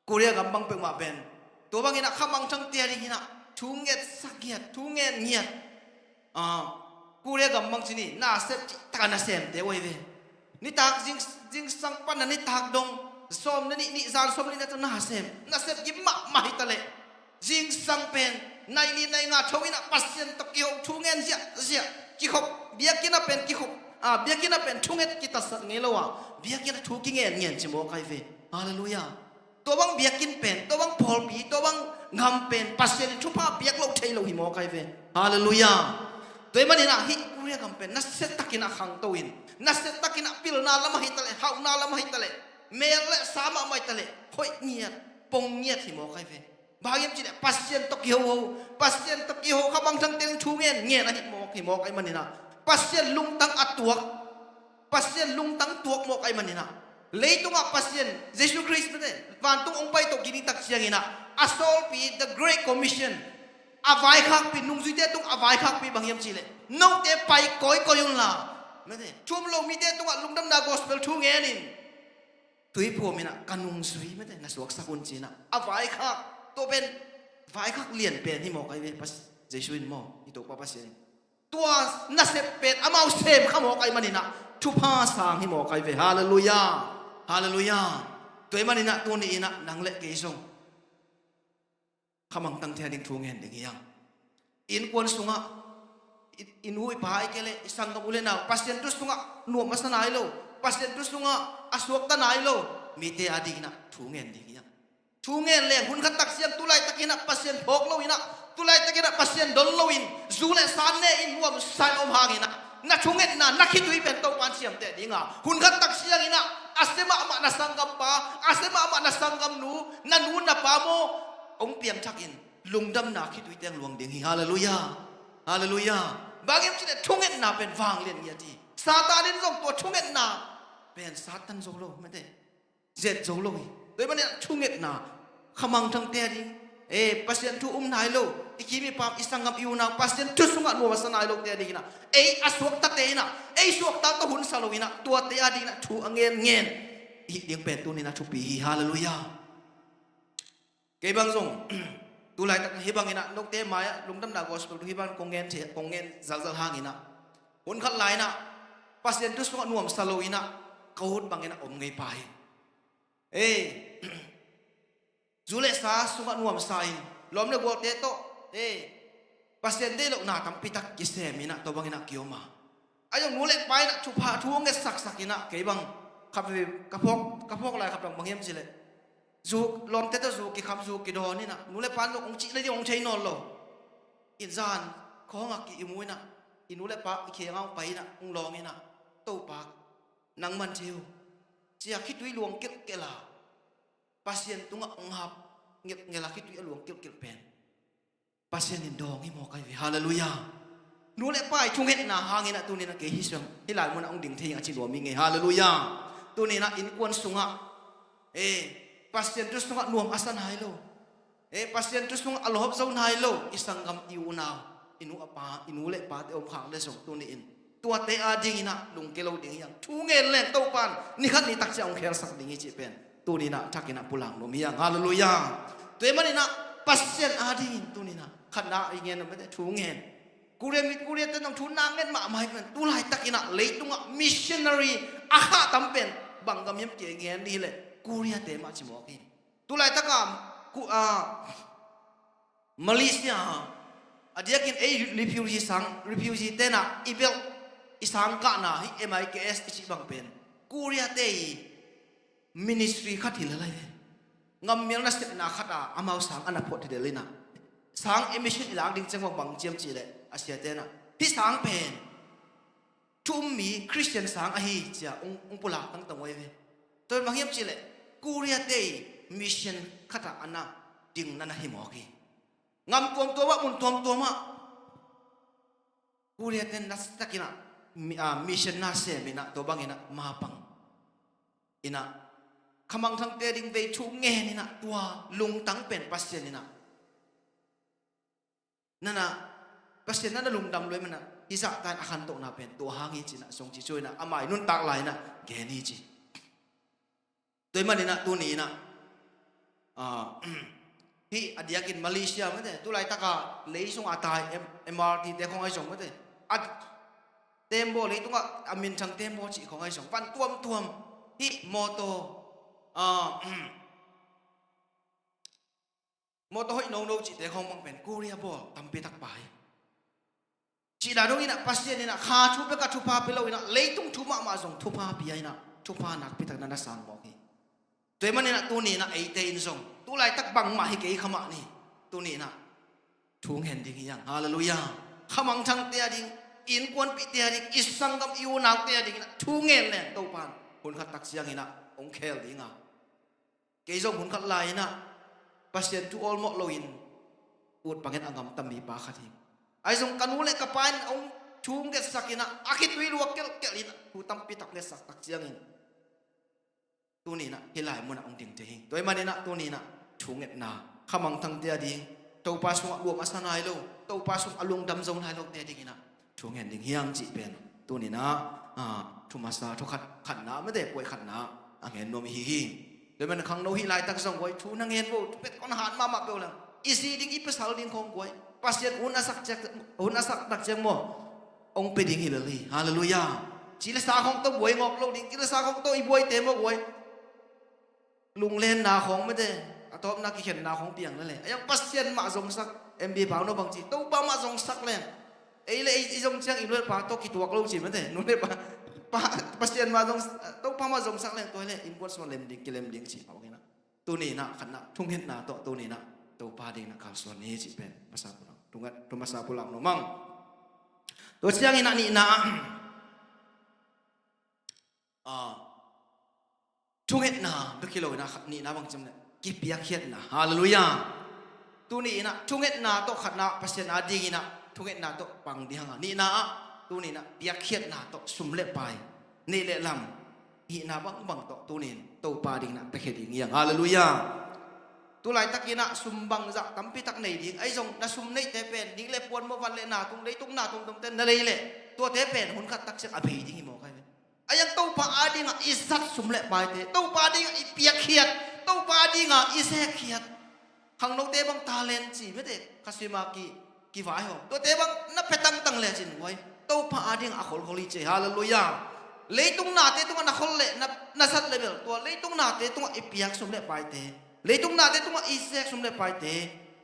F: กูเรียกกับบังเป็นมาเป็นตัวบางอย่างข้ามังทั้งเตียดีนะทุ่งเงียดสักเงียดทุ่งเงียดกูเรียกกับบังสินี่น่าเสพตาน่าเสพเดี๋ยวไว้เว้นี่ตากจิงสังปันนี่ตากดงส้มนี่จานส้มนี่น่าเสพยิ้มมาหิตะเล่จิงสังเป็นในงาทวินะปัสยันตะกี้ทุ่งเงียเสียกี่ขบเบียกินเป็นกี่ขบเบียกินเป็นทุ่งเงียกิตัสเงี้ยละวะเบียกินทุ่งเงียจิโมกายเว้ฮาเลลูยาตัวบังเบียกินเป็นตัวบังพอลปีตัวบังงำเป็นปัสยันทุพาเบียกเราเทเราหิโมกายเว้ฮาเลลูยาตัวมันนี่นะฮิกูเรียกงเป็นนัสเซตักินะขังตัวอินนัสเซตักินะพิลนาละมาหิตะเลฮาวนาละมาหิตะเลเมลเลสามาไม่ตะเลหอยเงียปงเงียหิโมกายเว้บางอย่างจีเนี่ยปัสยันตะกี้เขาบางทั้งเตียงชูเงี้ยนะหิโมกไอ้มันนี่นะปัสยันลุงตั้งอัดตัวปัสยันลุงตั้งตัวโมกไอ้มันนี่นะเลยตรงอ่ะปัสยันเยซูคริสต์เนี่ยวันตรงองค์ไปตกกินตักเสียงนี่นะอัสโซลปี the great commission อวัยคักปีนุ่งสุดเด็ดตรงอวัยคักปีบางอย่างจีเลยน้องเตะไปก้อยก็ยังละไม่ได้ช่วงเรามีเด็ดตรงอ่ะลุงดำนา gospel ชูเงี้ยนี่ตุยผัวมีนะกันนุ่งสุยไม่ได้นะสวกสกุลจีนะอวัยคักตัวเป็นฝ่ายขักเลียนเป็นที่หมอกไอเวปัสเจสุอินหมอที่ตัวป้าปัสเซนตัวนัสเซเป็นอามาเซมข้าหมอกไอมันนี่นะทุพาสางที่หมอกไอเวฮาเลลูยาฮาเลลูยาตัวมันนี่นะตัวนี้นะนังเล็กเกยส่งข้ามังตั้งเทียนดิ้งทูเงินดิ้งยังอินควนสุงะอินหุยพายเกเลสังกับอุเลนาปัสเซนตุสุงะนัวมาสนายโลปัสเซนตุสุงะอสวกตนายโลมีเตอดีนะทูเงินดิ้งยังทูเงินเลี้ยงหุ่นขัดตักเสียงตุไลตะกินะปัสเซียนพกโลวินะตุไลตะกินะปัสเซียนดอลโลวินจูเลสานเนอินวัวมุสายอมหางินะนักทูเงินนะนักคิดวิเป็นตัววันเสียมเตะดิ้งอ่ะหุ่นขัดตักเสียงอินะอาเซมาอามานาสังกัมปาอาเซมาอามานาสังกัมนูนันูนับปาโมองเปียมทักอินลุงดำนักคิดวิเตียงหลวงดิ้งฮาเลลูยาฮาเลลูยาบางอย่างที่เนี่ยทูเงินนะเป็นวางเลียนเงียดีซาตานินส่งตัวทูเงินนะเป็นซาตันโซโลไม่ได้เจ็ดโซโลโดยมันเนี่ยทูเงินนะขมังทั้งเตะดิpasien tu nai lo ikimi pap isangam iuna pasien tu sunga no masanai lo tea dina aswak ta te na suak ta to hun salowina tua te adina thu angen ngen hi ding pen tu ni na thu pi hallelujah ke bang song tu lai tak hi bang ina nok te maya lungdam na gospel tu hi bang kongen zal hangina hun khat lai na pasien tu sunga nuam salowina kahut bang ina om ngai pai Zule sa sunga nuam sain lom le go te to pasien de lo na tam pitak kise mina to bangina kioma ayong nule pai na chupa thuong nge sak sakina ke bang kapok lai kapang mangem sile zu lom te to zu ki kham zu ki do ni na nule pan lo ong chi le ong chei non lo in zan khong ak ki imuina inule pa ki ngau pai na ong long ina to pa nang man chiu chia khitui luong kel la pasien tunga onghap ngelaki tu aluang kil pen pasien indong imo kai hallelujah nule pai chunget na hangin tu ni na ke hisang hilal mo na ong ding thing achi lo mi nge hallelujah tu ni na in kwan sunga pasien tu sunga nuam asan hai lo pasien tu sunga alhop zau hai lo isangam iuna inu apa inule pa te om khang le song tu ni in tua te a ding ina lung ke lo ding yang thu nge len to pan ni khat ni tak cha ong khel sak ding chi pen tu ni na takina pulang no miang hallelujah tu emani na pasien adin tu ni na khana ingen no mete thu ngen kuria te nang thu na ngen ma mai pen tu lai takina leitunga missionary aha tampen bangam yem ke ngen di le kuria te ma chi mo ki tu lai takam Malaysia adiakin refugee te na ibel isang ka na hi MIKS ichi bang pen kuria te ministry khathil lai ngam miang na step na khata amau sang ana phot de lena sang emission ilang ding changwa bang chiam chi le asia te na hi sang pen tum mi Christian sang a hi cha ong pula tang tang wei ve to mangiam chi le kuria te mission khata ana ding na na hi mo ki ngam tuam to wa mun tuam to ma kuria te na stakina mission na se mina to bangina mapang ina kamang thang te ding ve chu nge ni na tua lung tang pen pasien ni na nana pasien na lung dam loi mana isa tan akan to na pen to hangi chi na song chi choi na amai nun tak lai na ge ni chi toi man ni na tu ni na hi adiakin Malaysia mate tulai taka leisung atai MRT te khong ai song mate at tembo le tunga amin chang tembo chi khong ai song pan tuam hi moto moto hoi no chi te khong mang pen Korea bo tampi tak pai chi da dong ina pasien ina kha chu pe ka chu pa pe lo ina leitung thu ma song thu pa pi ina thu pa nak pi tak na sang mo hi toy man ina tu ni na ei te in song tu lai tak bang ma hi ke khama ni tu ni na thung hen ding yang hallelujah khamang thang te ding in kwan pi te ding isang gam iu nak te ding thung hen le to pan hun khat tak siang ina ong khel ding a ke zo hun khat lai na pasien tu all mo lo in ut pangen angam tammi pa khathi ai zong kanule ka pan ong thung ke sakina akit wi luak kel ina hu tam pi tak le sak tak siang in tu ni na hilai mun ong ding te hi toy man na tu ni na thung et na khamang thang te ding to pa sung luam asanai lo to pa sung alung dam zong hai lo te ding ina thung hen ding hiang chi pen tu ni na thu ma sa thu khat na ma de koi khat na angen nom hi toy man khang no hi lai tak zong koi thu nang hen bo pet kon han ma pe lang isi ding i pesal ding khong koi pasien un asak tak jeng mo ong pe ding hi le hallelujah chỉ là sao không tôi buổi ngọc lâu đi chỉ là sao không tôi buổi tế một buổi lùng lên nào không mới thế tôi na cái hiện nào không tiếng lên ấy pasien mà dùng sắc em bị bảo nó bằng chỉ tôi bao mà dùng sắc lên ấy là ấy dùng chiang im luôn bảo tôi kỹ thuật lâu chỉ mới thế nó đấy pasien mà dùng tôi bao mà dùng sắc lên tôi lên im quất xuống lên đi chỉ bảo cái nào tôi này na khẩn na thung hiện na tôi này na tôi ba đi na cao xuống này chỉ bên masa pulang tunggu masa pulang nó mang tôi chiang ini nani na thung hết na bất kỳ lỗi na ni na bằng chấm này kịp biếc hết na hallelujah tu ni na thung hết na to khát na pasien adi na thung hết na to bằng đi hang ni na tu ni na biếc hết na to sum lệ pai ni lệ làm hi na bằng to tu ni to pa ding na pe hết ding yang hallelujah tu lai tak ina sum bang za tampi tak nei ding ai jong na sum nei te pen ding le pon mo van le na tung dei tung na tung ten na le tua te pen hun khat tak se a bhi ding hi mo kai ayang tau pa adi nga isat sumle pai te tau pa adi nga ipiak khiat tau pa adi nga ise khiat khang no te bang talent chi me te kasima ki vai ho to te bang na petang tang le chin wai tau pa adi nga khol kholi che hallelujah leitung na te tung na khol le na sat level to leitung na te tung ipiak sumle pai te leitung na te tung ise sumle pai te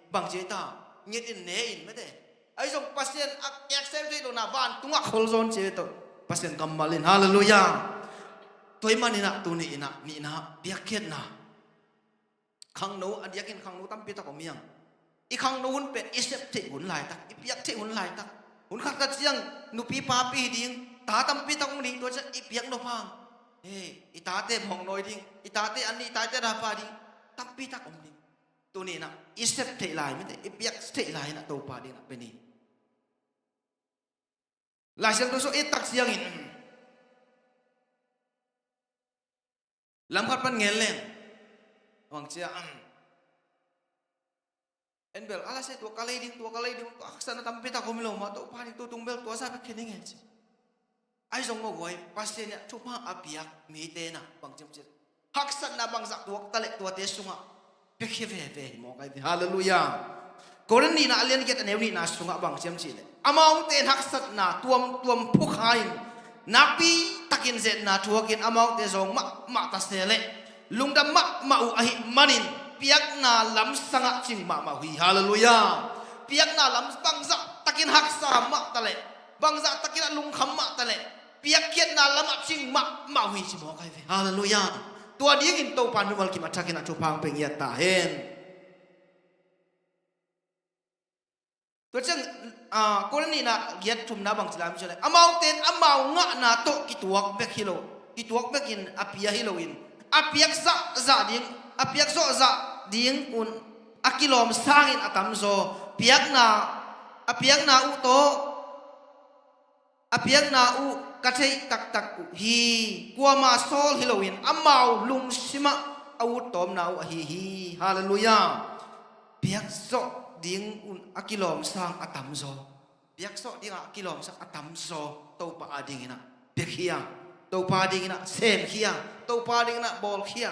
F: bang che ta ngit in ne in me te ai jong pasien ak sem te do na van tung khol zon che to pasien kamalin hallelujah toy manina tu ni na biaket na khang no adiakin khang no tampi ta ko miang i khang no hun pe isep te hun lai tak i biak te hun lai tak hun khak ta chiang nu pi pa pi ding ta tampi ta ko ding to cha i biak no phang i ta te phong noi ding i ta te ani ta te ra pa ding tampi ta ko ding tu ni na isep te lai me te i biak te lai na to pa ding na pe ni la siang tu so tak siang in lam khat pan ngel len wang chia en bel ala se tu kalai ding tu aksana tampi ta ko milo ma to pa tu tung bel tu sa pe khening en ai jong mo goi pasien ya chupa apiak mi te na bang chem chet haksan na bang zak tu tale tu te sunga pe khe ve mo kai hallelujah koren ni na alian get an ni na sunga bang chem chi le among ten haksat na tuam phukhain napi takin zet na thuakin among te zong ma ta sele lungdam ma u ahi manin piak na lam sanga ching ma hui hallelujah piak na lam bangza takin haksa ma tale bangza takin lung kham ma tale piak kiat na lam ching ma hui chi mo kai hallelujah tua ding in to pan mal ki ma takin chu phang peng ya ta henตัวจังคนนี้นะเกียรติทุมนาบังสลามใช่ไหมอามาเต้นอามาง่ะนาโตกิตัวเบกฮิโลกิตัวเบกินอาเปียฮิโลอินอาเปียกซะดิ้งอาเปียกซะดิ้งอุนอากิโลมสร้างอินอาตัมโซเปียกนาอุโตอาเปียกนาอุกะเทตักฮีกัวมาโซลฮิโลอินอามาลุงชิมะอาวุตอมนาอุฮีฮาเลลูยาเปียกซะding un akilom sang atam zo biak so ding akilom sang atam zo to pa ading ina bekhia to pa ding ina sem khia to pa ding ina bol khia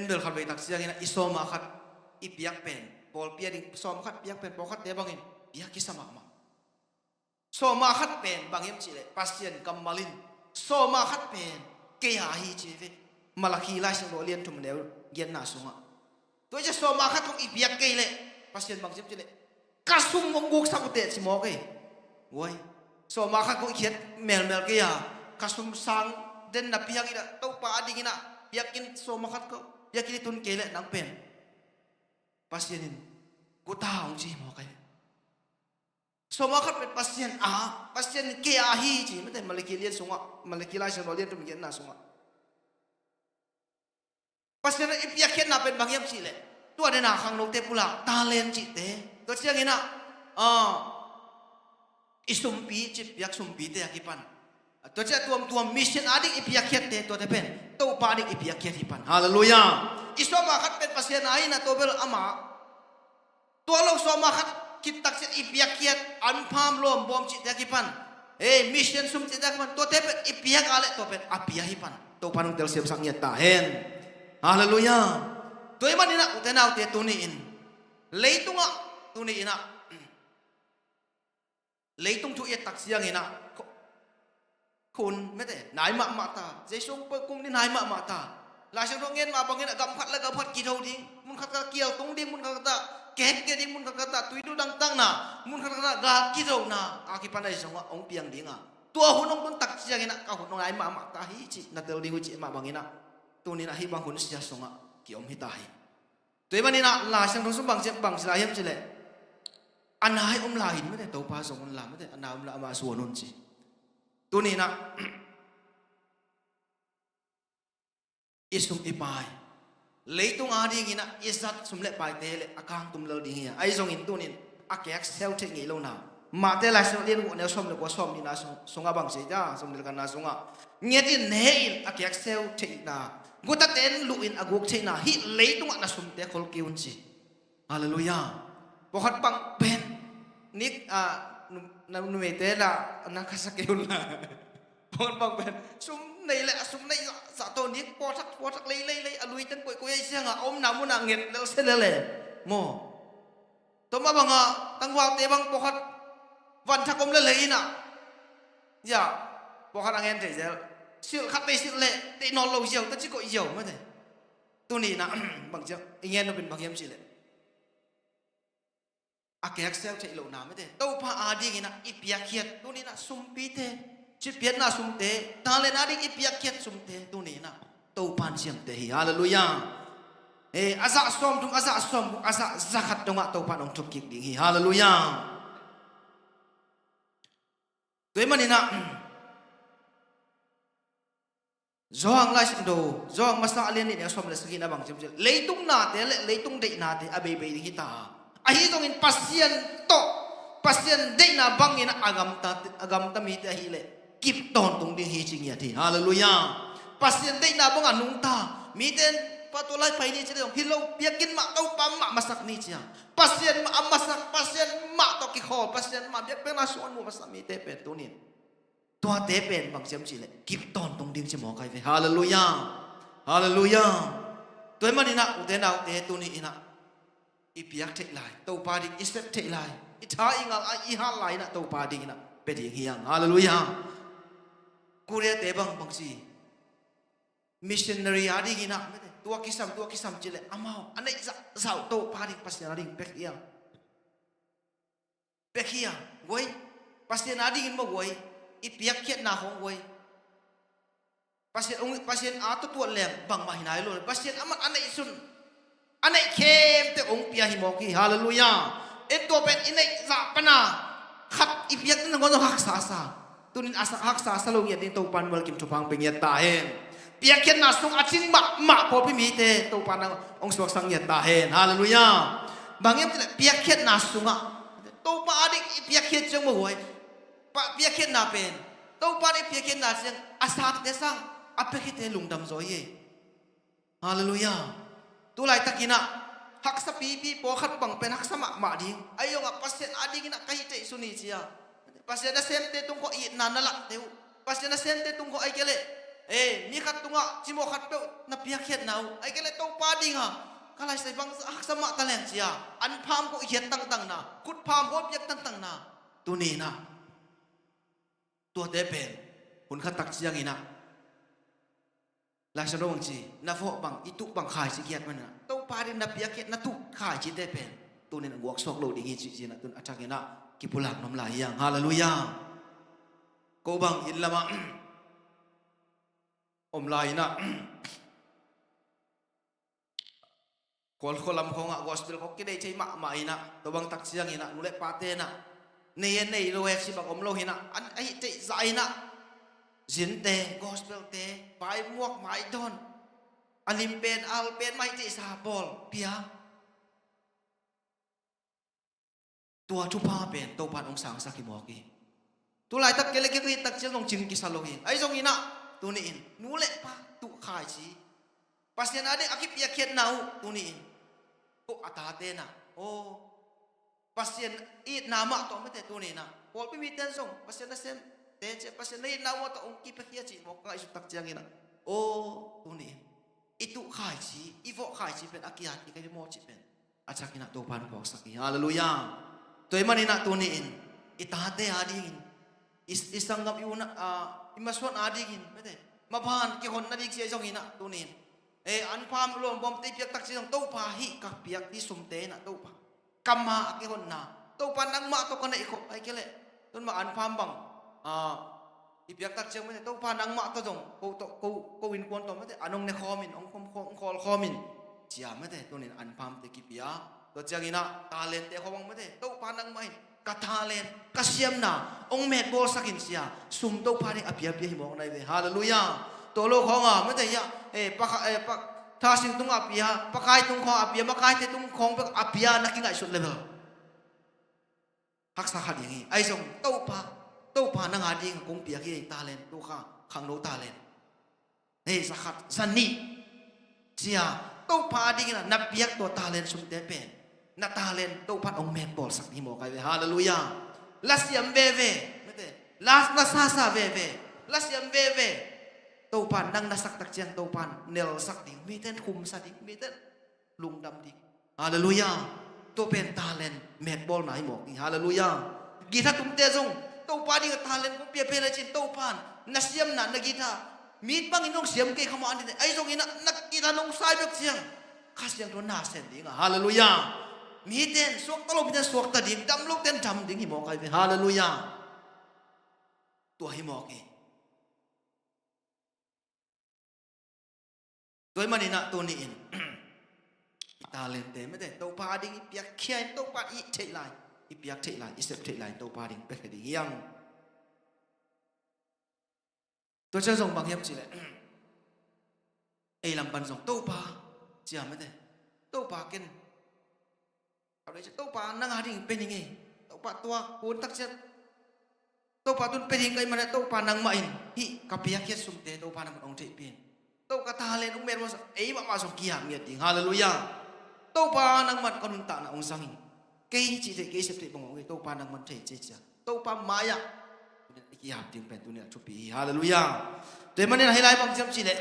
F: bel khat ve tak siang ina isoma khat ipiak pen pol pia ding som khat piak pen pol khat te bangin piak ki sama ma soma khat pen bangim chi le pasien kamalin soma khat pen ke ha hi chi ve malaki la sing lo lien thum neu gen na sunga to je soma khat ong ipiak ke le pasien bang chi le kasum mong guk sa te si mo ke woi soma khat ko khiet mel ke ya kasum sang den na piak ida to pa ding ina piakin soma khat ko piakin tun ke le nang pen pasienin ko ta ong chi mo kai soma khat pen pasien ke a hi chi mate malaki lien sunga malaki la sing lo lien thum gen na sunga pasien ipiak khiet na pen bang yam chi le tua de na khang no te pula talent chi te to chiang ina isumpi chi piak sumpi te akipan to cha tuam mission adik ipiak khiet te to te pen to pa adik ipiak khiet hipan hallelujah isoma khat pen pasien ai na to bel ama to lo soma khat kit tak se ipiak khiet an pham lom bom chi te akipan mission sum chi te akipan to te pen ipiak ale to pen apia hipan to panung tel siap sang ta hen hallelujah toy manina utenaw te tuniin leitunga tuniina leitung thu ye tak siang ina kun mete nai ma ta jesong pe kum ni nai ma ta la sang dong ngen ma bangin agam phat la ga phat ki thau ding mun khat ka kial tung ding mun khat ta ket ke ding mun khat ta tui du dang tang na mun khat ka ga ki thau na a ki panai song ong piang ding a tua hunong tun tak siang ina ka hunong ai ma ta hi chi na tel ding chi ma bangina tunina hi bang hun sia songa ki om hi ta hi toy manina la sang dong sum bang sila yam chile anai om la hin mate to pa song la mate ana om la ma suanun chi tunina isum ipai leitung adi ngina isat sumle pai te le akang tum lo ding ya ai zong in tunin akek sel te ngi lo na ma te la so lien ko ne som le ko som ni na songa bang se ja som le kan na songa ngetin ne in akek sel te na guta ten lu in aguk te na hi leitung na sum te khol ki un chi hallelujah pokhat pang pen nik na nu me te la na kasakeul na pokhat pang pen sum nei le sum nei sa to nik po thak lei alui ten koi koi sianga om na mu na nget le se le mo to ma banga tangwa te bang pokhat van thakom le leina ya pokhat angen te jel sil khat pe sil le te no lo jiao ta chi ko jiao ma te tu ni na bang jiao ingen no bin bang yam si le akek sel te lo na ma te to pa adi ngina ipia khiet tu ni na sum pi te chi pian na sum te ta le na ding ipia khiet sum te tu ni na to pan siang te hi hallelujah aza som asa zakat donga to pan ong thuk kik ding hi hallelujah toy manina zoang lai sing do zoang masa alien ni som le sagi na bang jim leitung na te le leitung dei na te abe be ding ta ahi dong in pasien dei na bang ina agam ta mi te hi le kip ton tung ding hi ching ya thi hallelujah pasien dei na bang anung ta mi ten patulai pai ni chile hilo piakin ma tau pam ma masak ni chia pasien ma masak pasien ma to ki kho pasien ma biak pe na suan mu masak mi te pe tunin tua te pen bang siam chile kip ton tung ding chi mo kai ve hallelujah hallelujah toy manina utena te tuni ina ipiak te lai to pa di isep te lai itha ingal i ha lai na to pa di na pe ding hiang hallelujah kure te bang si missionary adi gina tua kisam chile amao ane sao to pa di pasien ring pek ia goi pasien adi gin mo goi ipiak khiet na hong goi pasien a to tu lem bang ma hinai lo pasien amat ane sun ane kem te ong pia hi mo ki hallelujah et to pen ine za pana khat ipiak na ngon hak sa tunin asa hak sa lo ya din to pan wal kim chupang peng ya ta hen piak khiet na sung aching ma po pi mi te to pan ong suak sang ya ta hen hallelujah bangem te piak khiet na sunga to pa adik piak khiet chang mo hoi pa piak khiet na pen to pa ni piak khiet na chang asak te sang apek te lungdam zo ye hallelujah tu lai takina hak sa pipi po khat pang pen hak sa ma ding ayo nga pasien ading na kai te suni chia pasien na sem te tung ko i na la te pasien na sem te tung ko ai kele mi khat tunga chimo khat pe na pia khiat nau ai kele to pa ding ha kalai sai bang ak sama taleng chia an pham ko hiat tang tang na kut pham ko piak tang tang na tu ni na tua te pen hun khat tak chiang ina la sa rong chi na fo bang itu bang khai chi kiat man na to pa ding na piak khiat na tu khai chi te pen tu ni na work sok lo ding chi na tun atak ina ki pulang nom lai yang hallelujah ko bang in lama om lai na kol kholam khonga gospel ko kidai chei ma ina to bang tak siang ina nule pate na nei lo ek si bang om lo hina an ai chei zai na zin te gospel te pai muak mai don alim pen al pen mai chei sa bol pia tua chu pa pen to pan ong sang sakhi mo ki tu lai tak kele ki tak chiang ong ching ki salohin ai jong ina tu ni in nule pa tu khai chi pasien ade akip ya khiat nau tu ni in ko atate na o pasien it nama to mete tu ni na pol pi ten song pasien na sem te che pasien nei na mo to ong ki pa khia chi mo ka isu tak chiang ina o tu ni itu khai chi ivo khai chi pen akiat ki ka mo chi pen achakina to pan ko sakhi hallelujah toy manina tu ni in itate ading isangam yuna imaswan adigin mete maban ki hon na dik sia jong ina tu ni an pham lo bom te piak tak sing to pa hi ka piak ti sum te na to pa kama ki hon na to pa nang ma to kana iko ai kele tun ma an pham bang i piak tak sing me to pa nang ma to jong ko win kon to me anong ne khomin ong khol khomin chia me te tunin an pham te ki pia to chang ina talent te khowang me te to pa nang mai ka talent ka siam na ong met bol sakin sia sum to pa ni apia hi mong nai ve hallelujah to lo khonga me te ya pa tha sing tung apia pa kai tung kho apia ma kai te tung khong pe apia na ki ngai sut level hak sa khat yang ai song to pa na nga ding kong pia ki talent to kha khang lo talent sa khat san ni sia to pa ding na piak to talent sum te pen na talent to pa ong met bol sak ni mo kai ve hallelujah las yam ve me te las na sa ve las yam ve to pan nang nasak tak chiang to pan nel sak ding mi ten khum sa ding mi ten lung dam ding hallelujah to pen talent met bol nai mo ki hallelujah gita tum te jong to pa ding talent ko pia pe la chin to pan na siam na gita mit bang inong siam ke khama ani ai jong ina nak kita nong sai bek chiang khas yang to na sen ding hallelujah mi ten sok talo mi ten sok ta ding dam lok ten dam ding hi mo kai hallelujah to hi mo ki toy manina to ni in talent te me te to pa ding piak khian to pa i thei lai i piak thei lai i sep thei lai to pa ding pe ding yang to cha jong bang yam chi le ei lam ban jong to pa chia me te to pa kenเอาเลยto pa nang ha ding pe ni nge to pa tua kun tak chet to pa tun pe ding kai ma to pa nang ma in hi ka piak khiat sum te to pa nang ong thei pin to ka talent ung mer mo ei ma so kia mi ding hallelujah to pa nang man kon ta na ong sang ke chi te ke sep te bong ong to pa nang man thei che cha to pa ma ya ki hap ding pen tu ne chu pi hallelujah te man ne hai lai bang jam chi le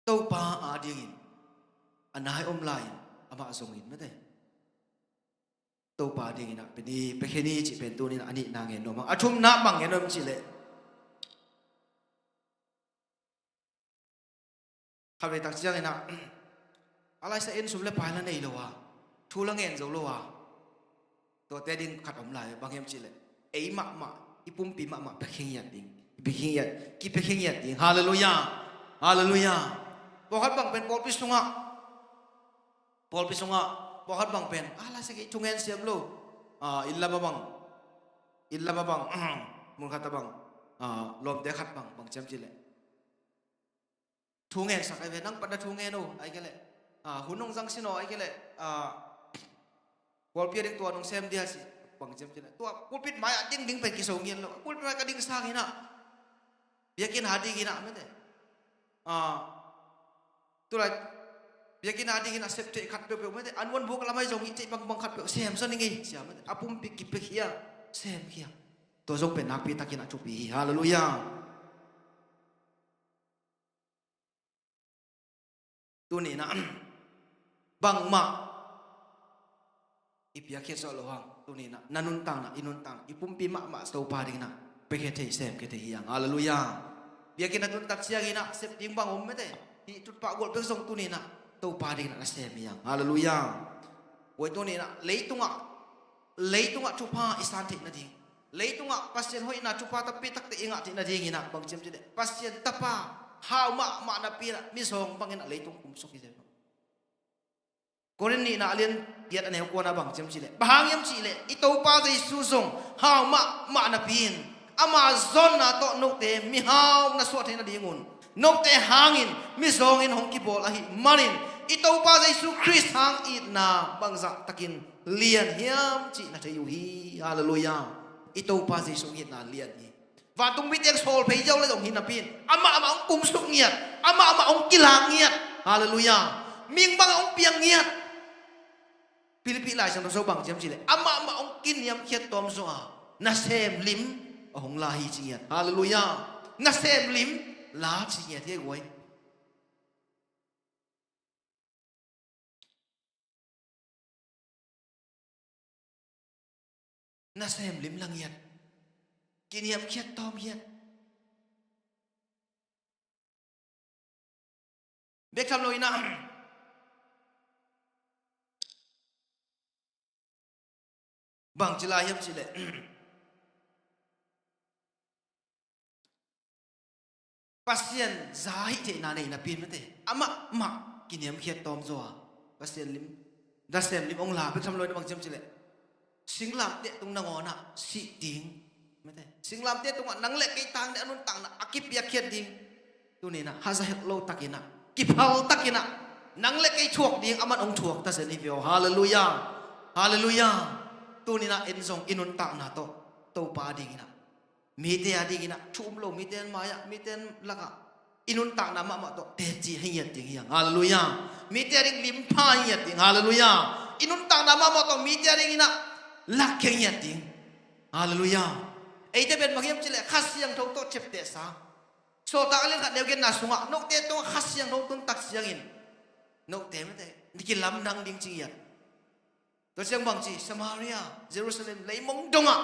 F: to pa a ding in anai om lai ama song in me te to pa ding ina pe ni pe khe ni chi pen tu ni ani na nge no ma athum na bang nge nom chi le kha ve tak chiang ina alai sa en sum le pa la nei lo wa thu la ngen zo lo wa to te ding khat om lai bang hem chi le ei ma ipum pi ma pe khe ya ding pe khe ya ki pe khe ya ding hallelujah hallelujah bo khat bang pen pol pis tunga bo khat bang pen ala sa ki tungen siam lo illa ba bang mun khat bang lom te khat bang cham chi le tungen sak ai ve nang pa da tungen no ai ke le hunong jang sino ai ke le pol pi ding tua nong sem dia si bang cham chi le tua pulpit mai ding pe ki so ngien lo pulpit ka ding sang ina biakin hadi gina me te tulai biakin hadi gina septe khat pe me te anwon buk lamai jong i bang khat pe sem san ngi siam apum pi ki pe khia เซมเขียตัวจงเป็นนักปีตะกินจุปีฮาเลลูยาตัวนี้นะบังมาอีเปียเคสโลหังตัวนี้นะนันุนตังนะอินุนตังอีปุ่มปีมาสโตปาดิงนะไปเคเทเซมเคเทฮิยังฮาเลลูยาเบียกินนัตุนตักเสียกินะเซฟดิงบังอมไม่ได้ที่จุดปากกดเพิ่งส่งตัวนี้นะตัวปาดิงนะเซมยังฮาเลลูยาไว้ตัวนี้นะเลยตุงะชุพาอิสานทินาดิเลยตุงะปัสเซียนหอยนะชุพาตะปีตักเตอิงะทินาดิงินะบังเจมจิเดปัสเซียนตะปาฮาวมานะปีนะมิสองบังเงินเลยตุงคุมสุกิเดคนนี้นะเรียนเกียรติอันนี้ก็น่าบังเจมจิเดบางยามจิเลอิโตปาเจสุซงฮาวมานะปีนอามาซอนนะโตนกเตมิฮาวนะสวดทินาดิงุนนกเตหางินมิสองอินหงกิโบลาหิมารินอิโตปาเจสุคริสต์หางอีนาบังจักตะกินเลียนเฮียมจีน่าจะอยู่ฮีฮาเลลูยาอิโตปาเจสุเฮียนาเลียนฮีวันตุงมิเตียงโซลเพย์เจ้าเลยองหินาปินอามาองกุมสุกเงียดอามาองกิลางเงียดฮาเลลูยามิงบังองเปียงเงียดพิลิปิลายสังตโซบังเจมจีเลยอามาองกินยำเขียดตอมโซอานาเซมลิมองลาฮีจีเงียดฮาเลลูยานาเซมลิมลาจีเงียดเฮ้ยไว้น่าเซมลิมลังเยียดกินยำเขียดตอมเยียดเด็กทำลอยนะบางจิลายำจิเลปัสเซียนใจเจนาเนนับปีนไม่เตะอามากินยำเขียดตอมจัวปัสเซียนลิมน่าเซมลิมองลาเด็กทำลอยนะบางจำจิเลสิงลามเตะตรงนางอนะสิดิงไม่ได้สิงลามเตะตรงนังเล็กไอ้ตังเนี่ยอนุนตังนะอากิปยาเขียดดิงตัวนี้นะฮาซาเฮกโลตักินะกิพาวตักินะนังเล็กไอ้ชวกดิงอามันองชวกตัสนิฟิโอฮาเลลูยาฮาเลลูยาตัวนี้นะเอ็นซงอินุนตังนะโตปาดิงนะมีเตียดิงนะชุมโลมีเตียนมายะมีเตียนละกะอินุนตังนะมาโตเตจีให้ยัดดิงยังฮาเลลูยามีเตียดิงลิมพายัดดิงฮาเลลูยาอินุนตังนะมาโตมีเตียดิงนะลักเขียนติงฮาเลลูยาไอ้เจ้าเป็นมักยมจิเลขัสยังทงโตเจ็บเตะสาโซตาเล่นขัดเดียวกันน่ะสุงะนกเตะตัวขัสยังทงตุนตักเสียงอินนกเตะไม่เตะนี่กินลำดังดิ้งจริงยันตัวเสียงบางจีสมาเรียเยรูซาเล็มเลยมงดงะ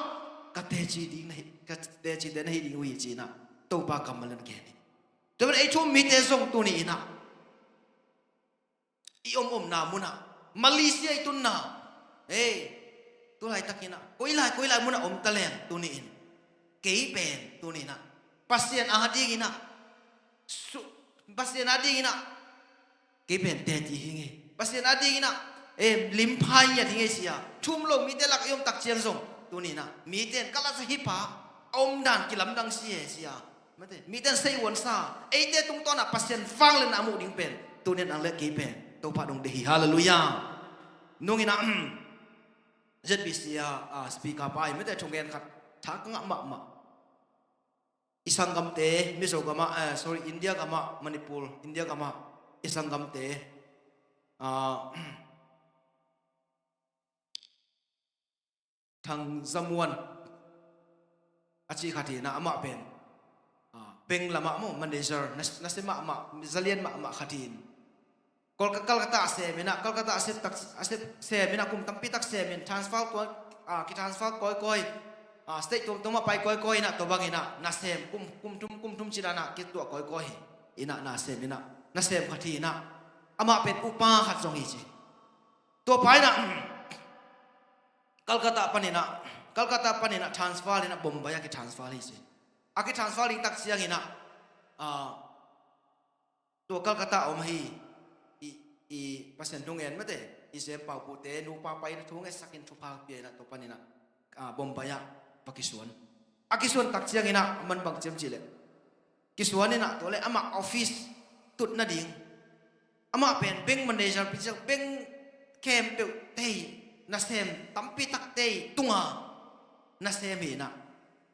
F: กัตเตจีดิ้งนี่กัตเตจีเดนให้ดิ้งวิจีน่ะตัวปากกำมันเล่นแค่นี้แต่เป็นไอ้ชั่วมีเตะส่งตัวนี้น่ะอีอมนามุน่ะมาเลเซียตุนน่ะเอ้ตัวไหนตักกินนะกุยไลมุนะอมตะเลนตัวนี้อินเก๋เป็นตัวนี้นะปัสเซียนอาหารดีกินนะปัสเซียนอาดีกินนะเก๋เป็นเตจีหิงปัสเซียนอาดีกินนะลิมพายเนี่ยทิ้งไอ้เสียชุ่มลงมีเตลักยมตักเชียงส่งตัวนี้นะมีเตนกัลาสฮิปาอมดันกิลำดังเสียไม่ได้มีเตนเซวันซาไอ้เตตุงตอนน่ะปัสเซียนฟังเลยนะมูดิ้งเป็นตัวนี้นั่งเล็กเก๋เป็นตัวพาดงเดียฮาเลลูยานุ่งอินะจะบิสยาสปีกาไปไม่ได้ชงเงินขัดทักงะมาอิสังกัมเตมิโซกัมsorry อินเดียกัมมณิปุรอินเดียกัมอิสังกัมเตทางจำวนอาชีพขัดนะมาเป็นละมาโมมันเดเซอร์นัสมาจะเลียนมาขัดินKolkata semina Kolkata semina kum tampi tak semin transfer ko ki transfer koi state to ma pai koi na to bangina na sem kum tum chirana ki to koi ina na semina na sem khathi na ama pen upa khat jong hi chi to pai na Kolkata panina transfer ina Bombay ki transfer hi chi aki transfer ling tak siang ina to Kolkata om hi i pasien dungen mate i se pau pute nu pa pai na thunge sakin thupa pe na to panina Bombaya pakisuan akisuan tak chiang ina man bang chem chile kisuan ina to le ama office tut na ding ama pen bank manager pi bank kem pe te na sem tampi tak te tunga na sem ina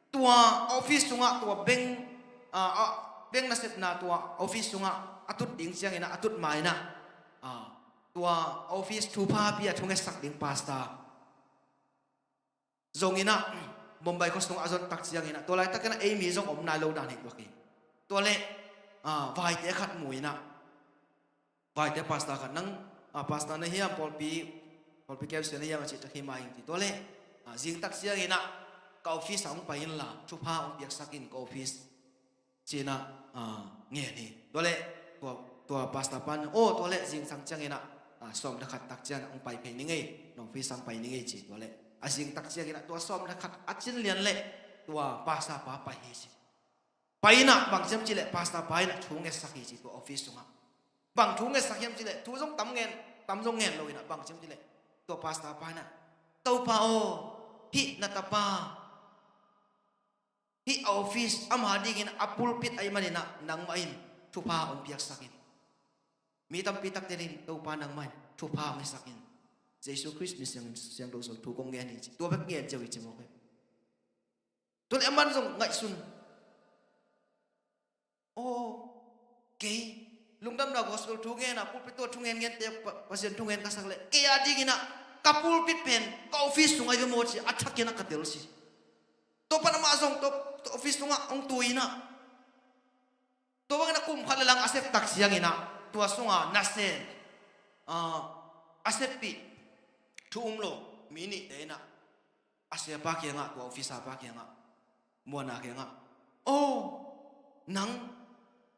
F: tua office tunga tua bank na set na tua office tunga atut ding chiang ina atut mai naตัวออฟฟิศทูพาเปียทุงเอสักดิ่งพาสตาจงอินะ Mumbai ko sung azon tak siang ina to lai tak na ai mi jong om na lo dan hi to ki to le vai te khat mui na vai te pasta khat nang pasta na hiam Paul pi kem se na yang chi ta hi mai ti to le jing tak siang ina ka office ang pa in la chu pha ong piak sakin ka office china nge ni to le to pasta pan to le jing sang chang ina som da khat tak chan ong pai phe ni ngai nong fi sang pai ni ngai chi to le asing tak siang ina to som da khat achin lian le to pasta pa pa hi chi paina bang jam chi le pasta paina thung nge sakhi chi to office sunga bang thung nge sakyam chi le thu jong tam jong ngen lo ina bang jam chi le to pasta paina to pa o hi na ta pa hi office am hading in apul pit ay manina nang main thu pa ong piak sakin mi tam pitak terin to pa nang main thu pa ong sakin Jesus Christ mi siang do so thu kong ngen ni to bek ngen jawi chi mo ke to le man jong ngai sun ke lungdam da gospel thu ngen na pulpit to thu ngen te pasien thu ngen ka sak le ke ading ina ka pulpit pen ka office sungai yo mo chi athak na ka tel si to pa na ma jong to office sunga ong tuina to bang na kum khala lang asep tak siang ina to sunga nasen asep pi thu umlo mini te na asya pa ke nga to office pa ke nga mo na ke nga nang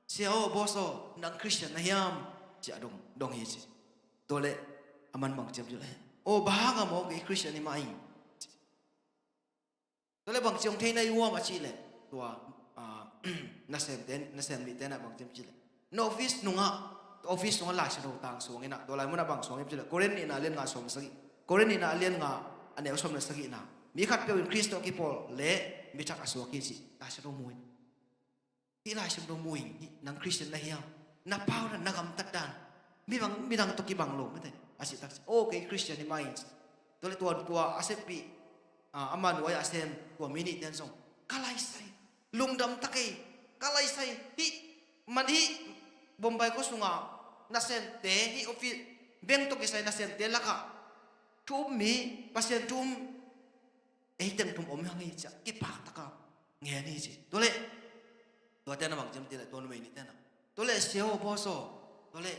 F: siao boso nang Christian na hiam cha dong hi chi to le aman mang chem ju le bahanga mo ke Christian ni mai to le bang chong thei nai wo ma chi le to na sem mi te na bang chem chi le no office nunga la sino tang so ngina to lai mo na bang so ngim chi le koren ni na len nga som sagi koren ni na len nga ane som na sagi na mi khat pe in Kristo ki pol le mi chak aso ki chi ta sino muin ti la sino muin nang Christian na hiam na pau na nagam tatdan mi dang to ki bang lo mete asi tak okay Christian ni mind to le to asepi aman wa asem to mini ten song kalai sai lungdam takai kalai sai hi man hi Bombay ko sunga na sente hi office beng to kisay na sente laka tum mi pasien tum tem tum om hangi cha ki pak taka nge ni ji to le to ta na bang jam ti le to no ni ta na to le seo boso to le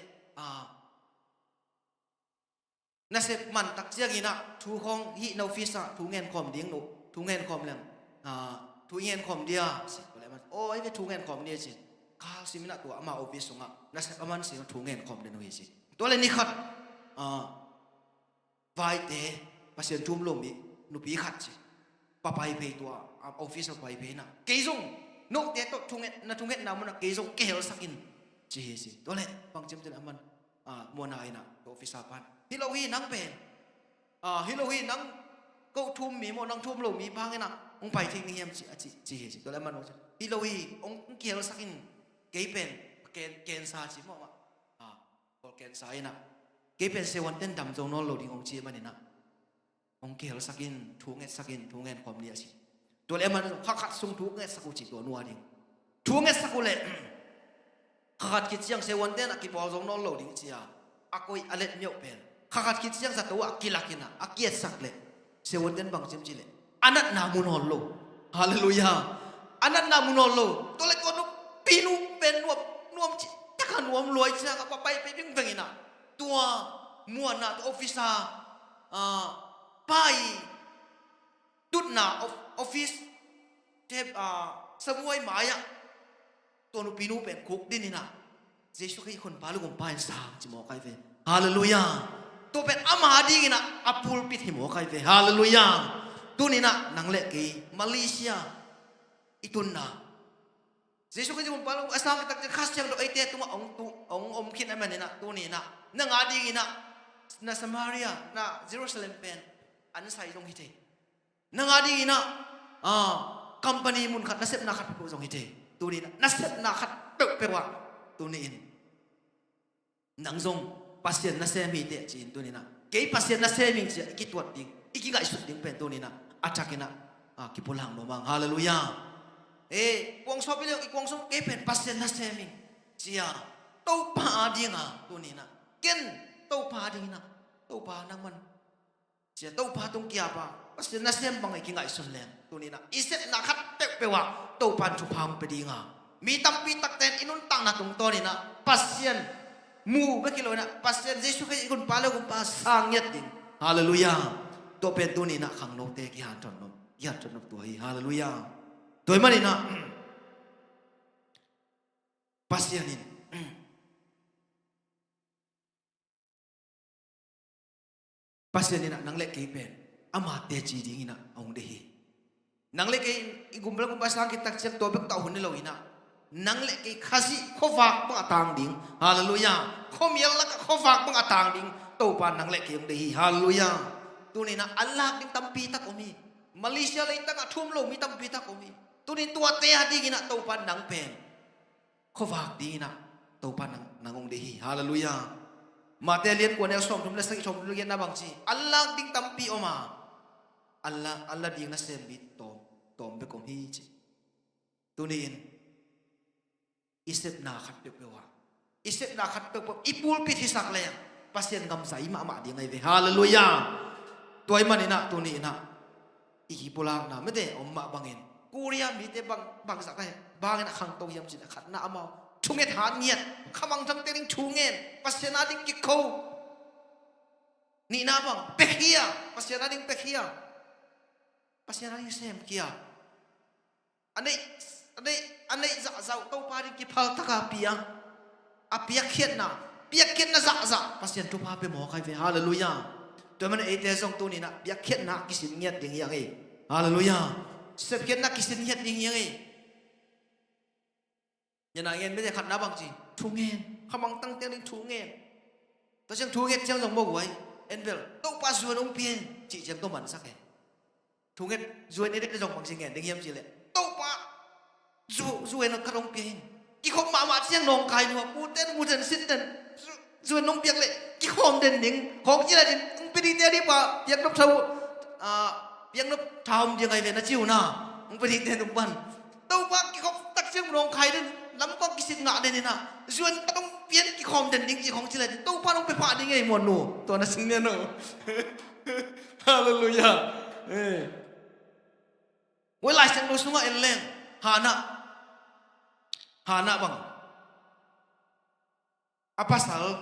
F: na se man tak siang ina thu khong hi no office thu ngen khom ding no thu ngen khom lang thu ngen khom dia si to le man ai ve thu ngen khom ni ji kal simina to ama office sunga na se aman si thu ngen khom den wi si to le ni khat vai te pasien tum lo mi nu pi khat chi pa pai pe to office pai pe na ke jong no te to thu ngen na mo na ke jong ke hel sakin chi si to le bang chem chen aman mo na ina to office pan hilohi nang pen hilohi nang ko thum mi mo nang thum lo mi bang ina ong pai thing ni hem chi to le man hilohi ong kel sakin ke pen ken sa chi mo ma ko ken sa ina ke pen se wan ten dam jong no lo ding ong chi man ina ong kel sakin thu ngen khom ni chi to le man khat sung thu nge saku chi to nuwa ding thu nge saku le khat ki chiang se wan ten a ki bol jong no lo ding chi akoi alet nyok pen khakat kit siang satu akilakina akiet sakle sewon den bang chem chile anak namun hollo haleluya anak namun hollo tole kono pinu pen nuam takan nuam loi cha ka pai pe bing bengina tua muana office pai tutna office tep samuai maya tonu pinu pen kok dinina Jesus kay kon palu kong pain sang si mo kay fe hallelujah to pet ama ding ina apul pit himo kay fe hallelujah tunina nang le kay Malaysia itun na Jesus kay kon palu asang tak khas yang do ite tuma ong kin aman ina tunina nang ading ina na Samaria na Jerusalem pen an sai dong hite nang ading ina company mun khat nasep na khat ko jong hite tunina nasep na khat tok pewa tunin nang zong pasien na semi te chin tunina ke pasien na semi chi ki tuat ding iki ga isut ding pen tunina atakina ki pulang no mang haleluya kuang so pilong kuang so ke pen pasien na semi chia to pa dinga tunina ken to pa dingna to pa nang man chia to pa tung kia pa pasien na sem bang ikingai sun len tu ni na iset na khat tek pe wa to pan chu phang pe dinga mi tam pi tak ten inun tang na tung to ni na pasien mu ba kilo na pasien jesu ke ikun palo kum pa sang yat ding hallelujah to pe tu ni na khang no te ki han ton no ya ton no tu hi hallelujah toy mani na pasien in pasien ni na nang le ke pen ama te chi ding ina ong de hi nang le ke igumbal kum pasang ki tak chek to bek ta hun lo ina nang le ke khasi khowak bang atang ding hallelujah khomiel la ka khowak bang atang ding to pan nang le ke ong de hi hallelujah tu ni na allah ding tampi tak omi malaysia lai tak thum lo mi tampi tak omi tu ni tua te ha ding ina to pan nang pen khowak ding ina to pan nang ong de hi hallelujah mate lian ko ne som thum le sang thum lu gen na bang chi allah ding tampi oma Allah ding na sem bit tom be kom hi chi tunin isep na khat pe wa isep na khat pe ipul pi thi sak le pasien gam sai ma ding ai ve hallelujah toy manina tuni na iki pulak na mete omma bangin kuria mi te bang sak ai bangin khang to yam chi khat na amao thunget han niat khamang thang tering thungen pasien ading ki kho ni na bang pekhia pasien ading pekhia pasien ading sem kia anei za zau to pari ki phal taka pia apia khiat na za pasien tu pa pe mo khai ve hallelujah to man e te song tu ni na pia khiat na kisin ngiat ding yang e hallelujah sep khiat na kisin ngiat ding yang e yana ngen me de khat na bang chi thu ngen khamang tang te ding thu ngen to chang thu ngen chang jong mo goi envel to pa zuan ong pien chi chang to man sak e thu ngen zuan ni de jong bang chi ngen ding yam chi le to pa zuan nó cắt ông piên cái khom mà chiang nong kai nó mu den sit den zuan nong piang le cái khom den ning khom chỉ là ông pe đi đi pa piang nop thau piang nop thau piang ai về nó chiu na ông pe đi ten ông ban tàu pa cái khom tak chiang nong kai den lắm con cái sit ngạ den na zuan cắt ông pian cái khom den ning cái khom chỉ là tàu pa ông pe pa đi ngay mon no to na sing ne no hallelujah với lại sang đồ sung en leng Hana bang apasal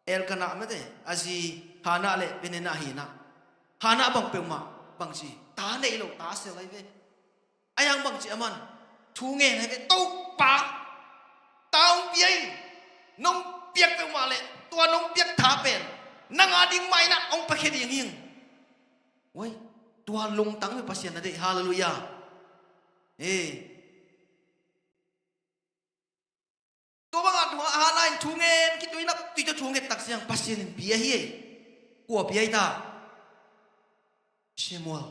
F: Elkanah mete aji Hana le benena hina Hana bang pema bang chi ta nei lo ta se lai ve ayang bang chi aman thu nge hai ve to pa taung piai nong piak pema le tua nong piak tha pen nang ading mai na ong pa khe ding hing oi tua lung tang ve pasien na de hallelujah to bang at hana in thungen ki tuina ti to thunget tak siang pasien bia hi ko bia ta Samuel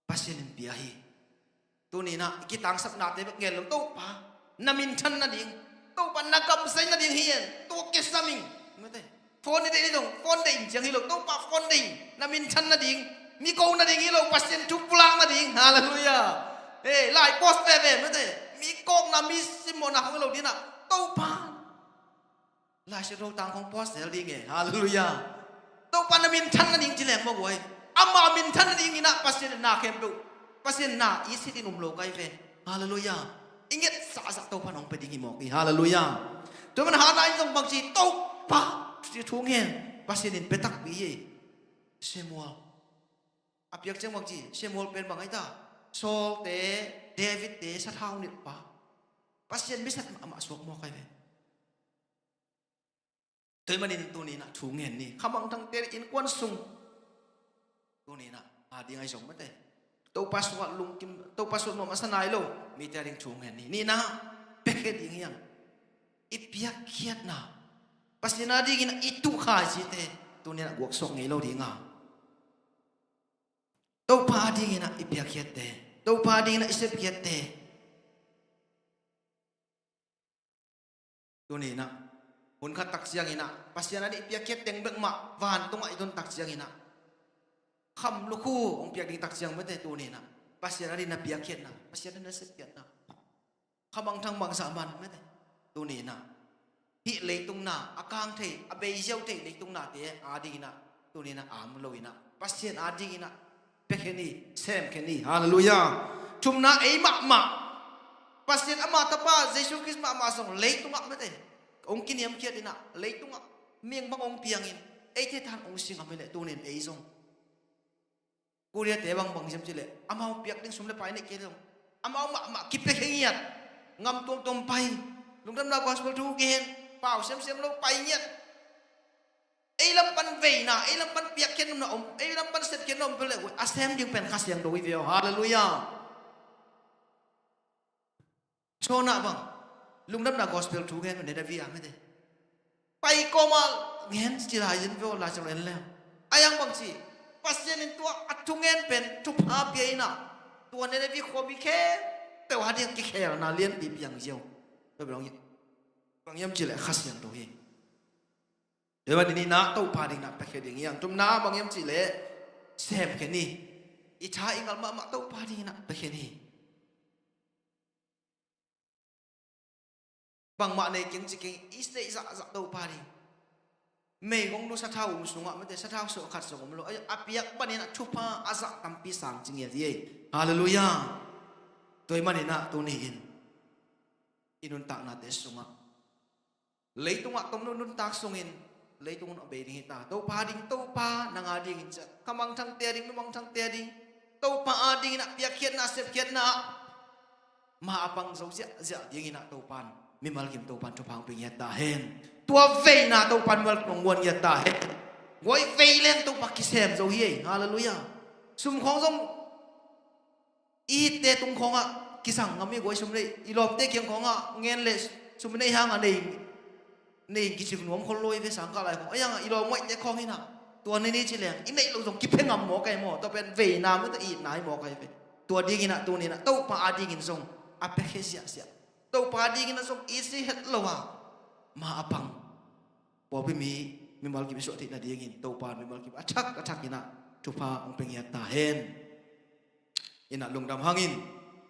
F: pasien bia hi to ni na ki tang sap na te ngel lo to pa namin than na ding to pa na kam sai na ding hien to ke saming mate phone ni de dong phone ding jang hi lo to pa phone ding namin than na ding mi ko na ding hi lo pasien thu pulang na ding hallelujah lai post ve mate mi kong na mi simon na không lâu đi na tàu pan lại sẽ râu tang không post sẽ đi nghe hallelujah tàu pan na min thân na ding chỉ lem mo goi amma min thân na ding na pasien na kem tu pasien na isi di num lo kai ve hallelujah inget sa tàu pan ong pe ding mo ki hallelujah tu man ha na in bang chi tàu pa chỉ thu nghe pasien in petak bi ye Samuel apiak chang bang chi Samuel pen bang ai ta Saul te David te sa thao nit pa pasien bisat ma suak mo kai ve toy manin tu ni na thu ngen ni khamang thang te in kwan sung tu ni na ding ai song mate to paswa lung kim to paswa mo masanai lo mi te ring thu ngen ni na peke ding yang ipia khiat na pasien adi gin itu kha ji te tu ni na gok sok ngai lo dinga to pa ding na ipia khiat te to pa ding na isep khiat te tu ni na hun khat tak siang ina pasien adi ipia khiat teng bek ma van tung ai don tak siang ina kham lu khu ong piak ding tak siang mate tu ni na pasien adi na pia khiat na pasien na sep khiat na khamang thang bang sa man mate tu ni na hi le tung na akang the abei jau the le tung na te adi na tu ni na am lo ina pasien ading ina pekeni sem keni hallelujah chumna ei ma pasien ama tapa Jesus Christ ma song leitung ak mate ong kiniam kiat ina leitung ak mieng bang ong piangin ei the than ong sing amele tu nin ei song kuria te bang jem chile ama piak ding sumle pai ne ke dong ama ma kipek hengiat ngam tom pai lungdam na gospel tu gen pau sem lo pai nyet ei lam pan vei na ei lam pan piak ken na ei lam pan set ken nom pele asem ding pen khas yang doi veo hallelujah chona bang lungdam na gospel tu gen ne da vi amete pai koma ngen chila yin veo la chon le ayang bang si pasien in tua atungen pen tu pa pi na tua ne da vi kho bi ke te wa ding ki khe na lien bi piang jiao to bang yam chile khas yang doi để mà đi na tàu pa ding na pa khe ding yang tum na bang yam chi le sem ke ni I cha ingal ma tàu pa ding na pa khe ni bang ma nei king chi king I se za tàu pa ding mei gong no sa thau sunga ma te sa thau so khat so ngom lo apiak ban na thupa aza tampi sang ching ye hallelujah toy man na tu ni inun tak na te sunga leitung ak tom nun tak sungin lấy tung nó bể đi ta tàu pa nang adi ngin cha kamang thang te ding numang thang te ding tàu pa adi na pia khiat na sep khiat na ma apang zo ja ding na tàu pan mi mal kim tàu pan thu phang ping ta hen tua ve na tàu pan mal ngong won ya ta hen goi ve len tàu pa kisem zo hi hallelujah sum khong zong I te tung khong a kisang ngami goi sum le I lom te kyang khong a ngen le sum nei hang a nei nên cái chuyện nuông khôn lôi với sáng cả lại không, ấy rằng ilo ngoại để con như nào, tuần này chỉ là ít này lâu dùng kịp phê ngầm mỏ cái mỏ, tao bên về nam mới tao ít nái mỏ cái về, tuần đi cái nào tuần này nào, tao pa đi cái dùng, apa cái gì gì, tao pa đi cái nào dùng ít gì hết lâu à, mà apang, bỏ bên mi mal kịp số thì là đi cái, tao pa mi mal kịp achak cái nào, chụp pa ông pengen ta hen, ina lung đam hangin,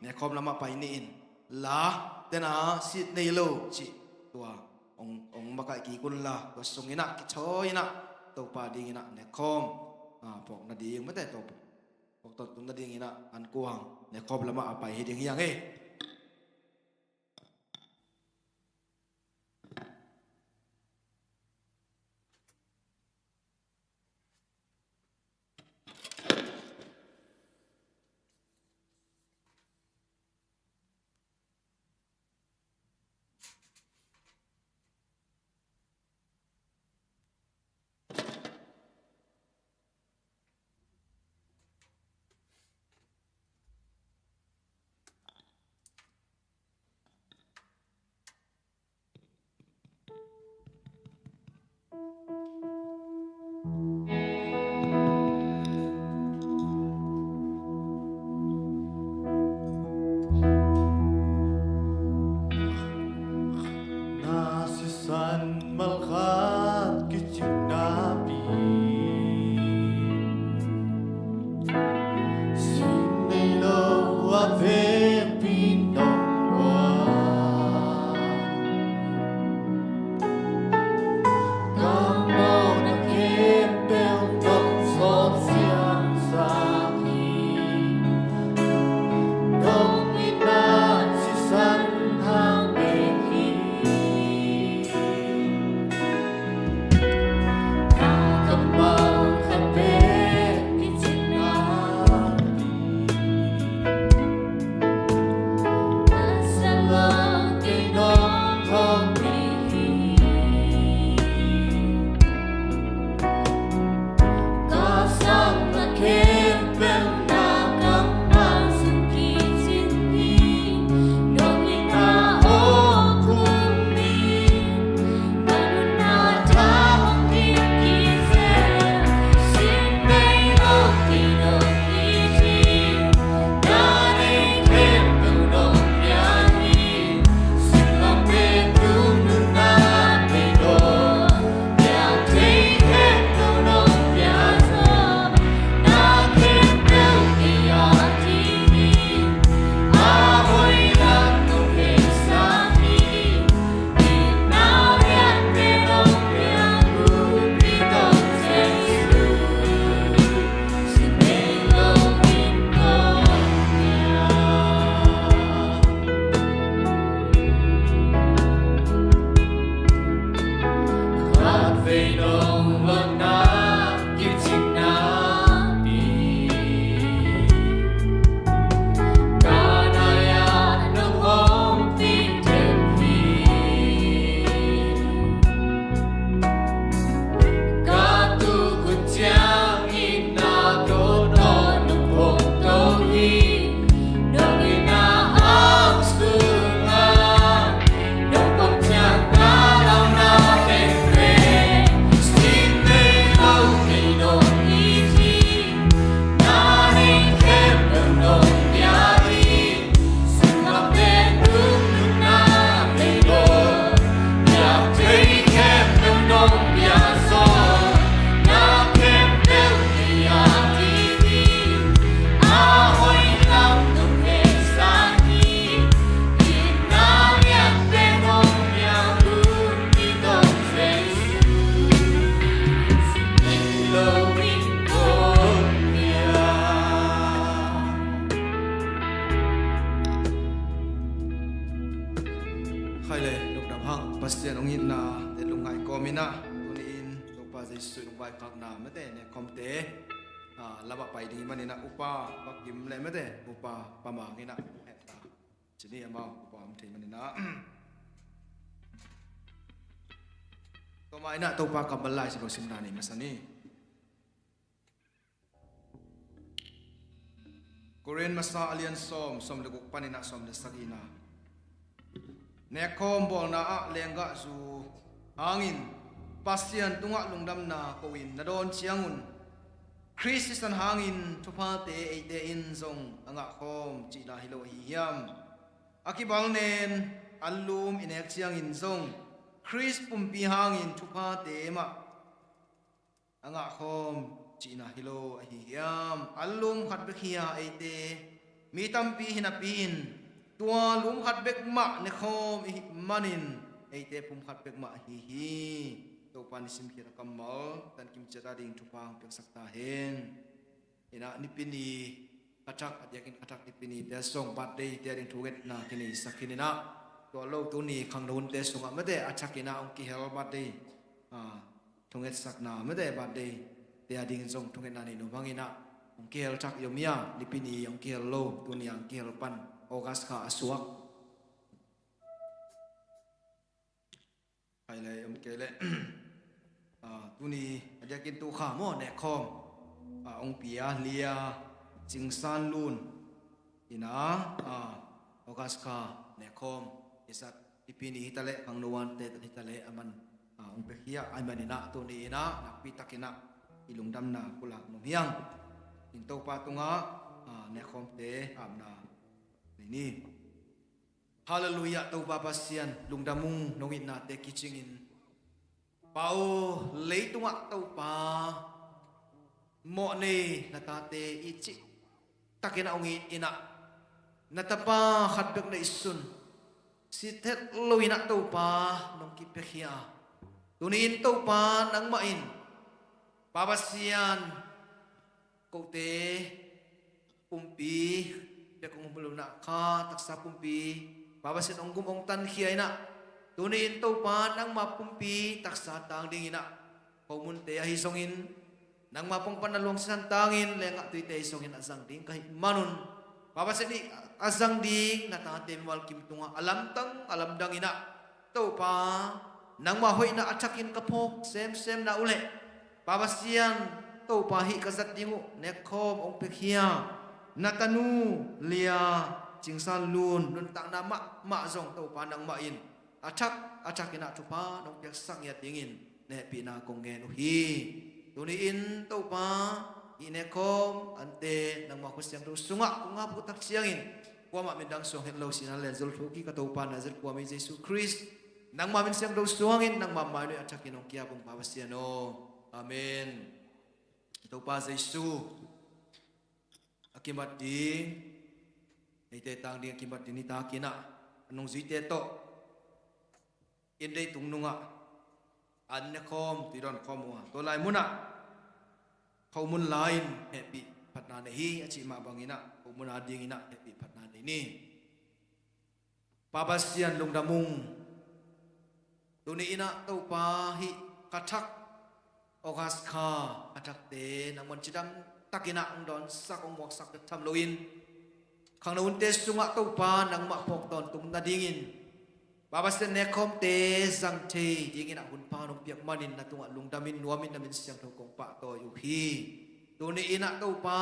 F: nè khom lama pa ini in, lah, tena sit nei lo ci, tua ông makai ki kun la to sungina ki choina to pa dingina ne khom pok na ding mate to pok to tun na dingina an kuang ne khom lama apai hi ding yang khai lệ lục đam hang pasien ong in na te lungai komina tunin topa Jesu lungai khak na mate ne komte lama pai ding manina upa pakim le mate upa pamangina eta chini ama upa am thei manina to mai na topa kabalai si simna ni masani Korean masa alian som leguk panina som de sagina nekom bol na a lenga zu angin pasien tunga lungdam na kowin na don chiangun Christian hangin thupa te ate in zong anga khom chi na hilo hi hiam akibal nen allum inek chiang in zong Chris pumpi hangin thupa te ma anga khom chi na hilo hi hiam allum khat bekhia ate mi tampi hinapin tua lum khat bek ma ne khom manin ate pum khat bek ma hi to pan sim khira kamal tan kim chata ding thupang pek sakta hen ina nipini atak adyakin atak nipini te song bat dei te ding thuget na kini sakinina to lo tu ni khangdun te song amade achakina ong ki hel bat dei thunget sakna amade bat dei te ading song thunget na ni no bangina ong ki hel chak yomia nipini ong ki hel lo tu ni ang ki hel pan ogas ka asuak hay là ông kể lệ tu ni aja kin tu kha mo ne khom ông pia lia ching san lun ina ogaska ne khom isat ipini hitale ang nuan te hitale aman ông pe khia ai manina tu ni ina nakpi takina ilungdam na kula nom hiang in to pa tunga ne khom te amna ni Hallelujah tau baba sian lungdamung nongin na te kichingin pau leitunga tau pa mo ne natate ichi takina ongin ina natapa khatbek na isun sithet loina tau pa nong kipekhia tunin tau pa nang main baba sian kote umpi bekong buluna ka taksa pumpi Baba sin ong gumong tan khia ina tunin to pa nang mapumpi taksa tang ding ina paumunte ahi songin nang mapong panalong san tangin lenga tuite songin azang ding kahit manun baba sin azang ding natate wal kim tunga alam dang ina to pa nang mahoy na achakin kapok sem na ule baba siang to pa hi kazat dingu nekhom ong pekhia natanu lia chingsan lun nun tak na ma zong to pa nang ma in achak ina chupa nong pek sang ya tingin ne pina kong nge no hi tuni in to pa ine kom ante nang ma kusyang do sunga kunga putak siangin kwa ma mindang song hello sinalen zul thuki ka to pa na zul kwa mi Jesus Christ nang ma min siang do suangin nang ma ma no achak inong kia pong pawasiano amen to pa Jesus akibat ding ite tang ding akibat ding ta kina anong zuite to indai tungnunga anne khom tiron khomwa to lai muna khomun lain happy patna ne hi achi ma bangina khomun ading ina happy patna ne ni pabasian lungdamung tuni ina to pa hi kathak ogas kha athak te namon chidam takina ongdon sak ongmok sak tham loin khang na unte sunga to pa nang ma pok ton tum na dingin babasten ne khom te sang the dingin a hun pa nong piak manin na tunga lungdamin nuamin namin siang tho kong pa to yu hi tuni ina to pa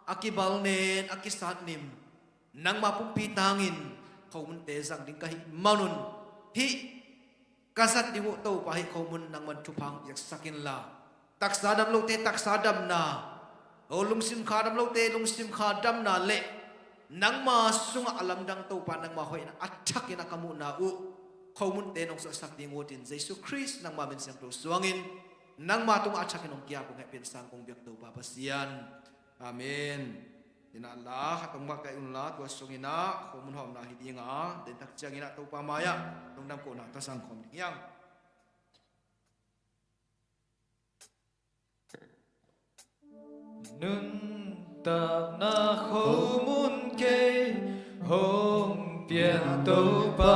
F: akibal nen akisat nim nang ma pumpi tangin khomun te sang ding kai manun hi kasat dingu to pa hi khomun nang man thupang yak sakin la taksadam lo te taksadam na o lungsim khadam lo te lungsim khadam na le nang ma sunga alam dang to pa nang ma hoi na athak ina kamu na u khomun te nong sak ding wotin Jesus Christ nang ma min siang to suangin nang ma tung athak inong kia kong hepin sang kong biak to pa pasian amen ina la hatong ma kai un la to sungina khomun hom na hidinga den tak chang ina to pa maya tong nam ko na ta sang khom yang
B: nun ta na khomun ke hom pia to pa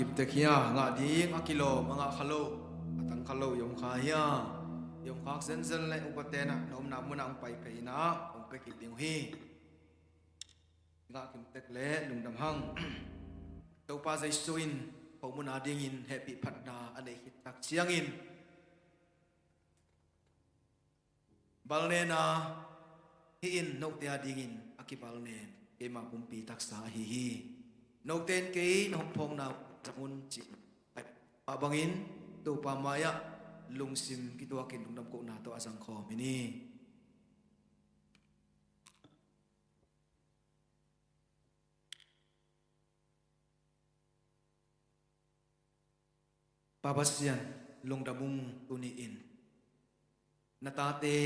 F: kim te khia nga ding akilo mga khalo atang khalo yom kha hia yom khak zen zen le upatena nom na mun ang pai pai na ong pe ki ding hi nga kim tek le lung dam hang to pa zai suin ho mun ading in happy phatna ane hit tak chiang in balnena hi in no te ading in akibalnen ke ma pumpi taksa hi hi no ten ke no phong na chamun chi abangin to pa maya lungsim kitwa kin dum ko na to asang kho mini Babasian longdamung tuniin natate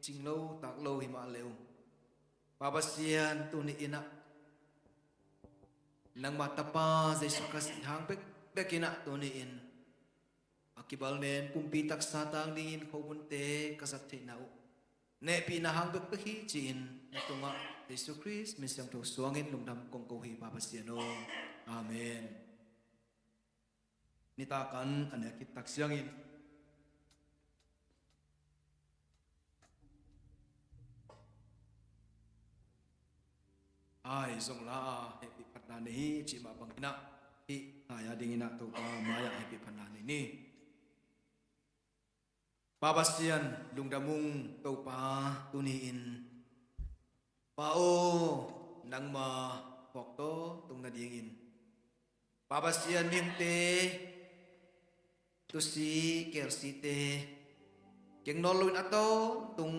F: chinglo taklo hima leu Babasian tuniina nang matapa Yesus Kristus hang bekina tuniin akibalnen kumpi taksa tang dingin khobunte kasat thinau ne pinahang bekhi chin tunga Yesus Kristus misyang to suangin lungdam kongkohi Babasiano amen nitakan ane kitak siangin ai zong la happy patnani hi chi ma bangina hi aya dingina to pa maya happy patnani ni Babasian lungdamung to pa tuniin pao nangma pokto tung na dingin Babasian minte tusi kersite keng noloin ato tung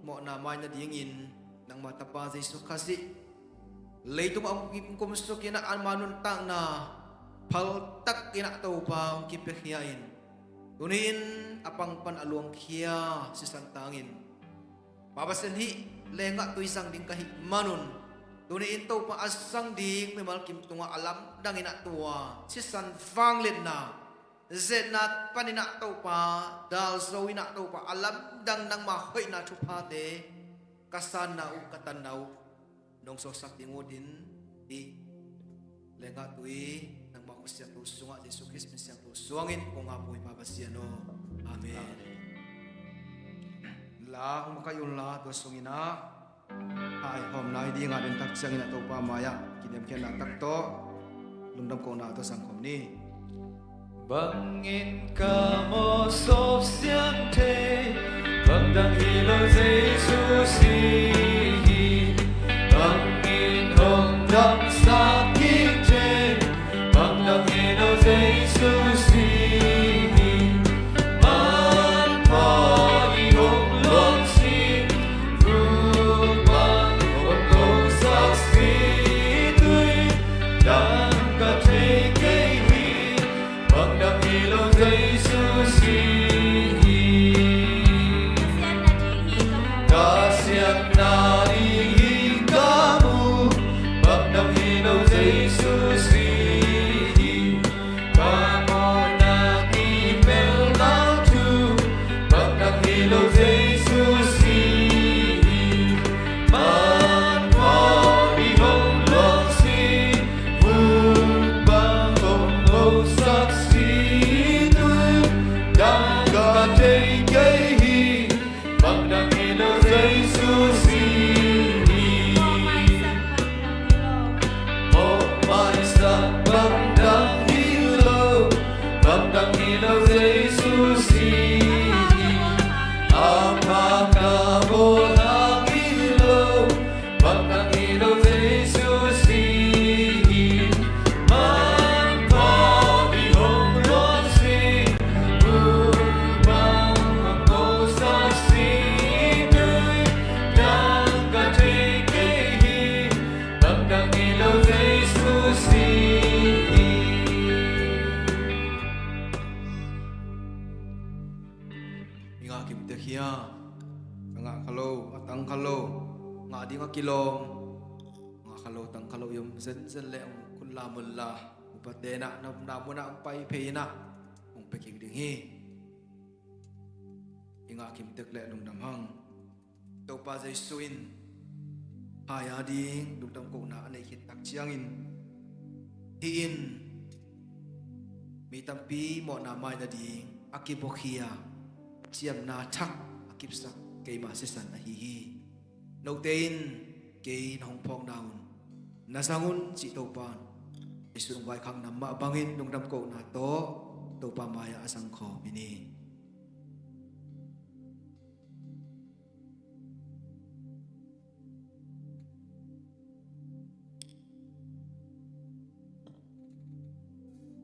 F: mo na may na dingin nang matapa Yesus Kristus leitung ang kumso kina manun tang na paltak kina to pa kipekhiain tunin apang panaluang khia si santangin Babasian hi lenga tu isang ding kahi manun tunin to pa asang ding may malkim tunga alam dangina tua si san fanglit na zenat panina to pa dal zawina to pa alam dang nang mahoy na chupate kasana u katanau nong so sakti ngodin di lenga tui nang makusya tu sunga Yesus Kristus misya tu suangin kung apoy Babasiano amen la makayun la to sungina ai hom nai di nga den tak sangina to pa maya kinem ken na tak to lungdam ko na to sangkom ni
B: Bangin ka mo sop siang te Bangdang hilo Jesus Bangin hong dam sakit te Bangdang hilo Jesus Man pa di hong long si Rupang hong hong saksi tui Dan ka te kay Bangdang hilo Jesus Kasiang narinig kamu Bangdang hilo Jesus Kamu nakipel na tu Bangdang hilo Jesus Man pa di hong long si Bang hong hong saksi Dan katay kay Bangdang hilo Jesus Oh my son Bangdang hilo Jesus Apakah bolang hilo Bangdang hilo Jesus Man pa di hong long si Bang ako saksi tui Dan katay kay Bangdang hilo Jesus
F: inga kim te khia nga khalo atang khalo nga di nga kilom nga khalo tang khalo yum zen zen le kun la mun la upatena nam na mun ang pai phe na ong pe ki ding hi inga kim tek le lung dam hang to pa jai suin haya ding lung dam ko na anei hit tak chiang in hi in mi tampi mo na mai na ding akibokhia chiam na thak akipsak keima sesan na hi no tein ke hong phong daun nasangun chi to pan isurong bai khang nam ma bangin nong dam ko na to pa maya asang kho bini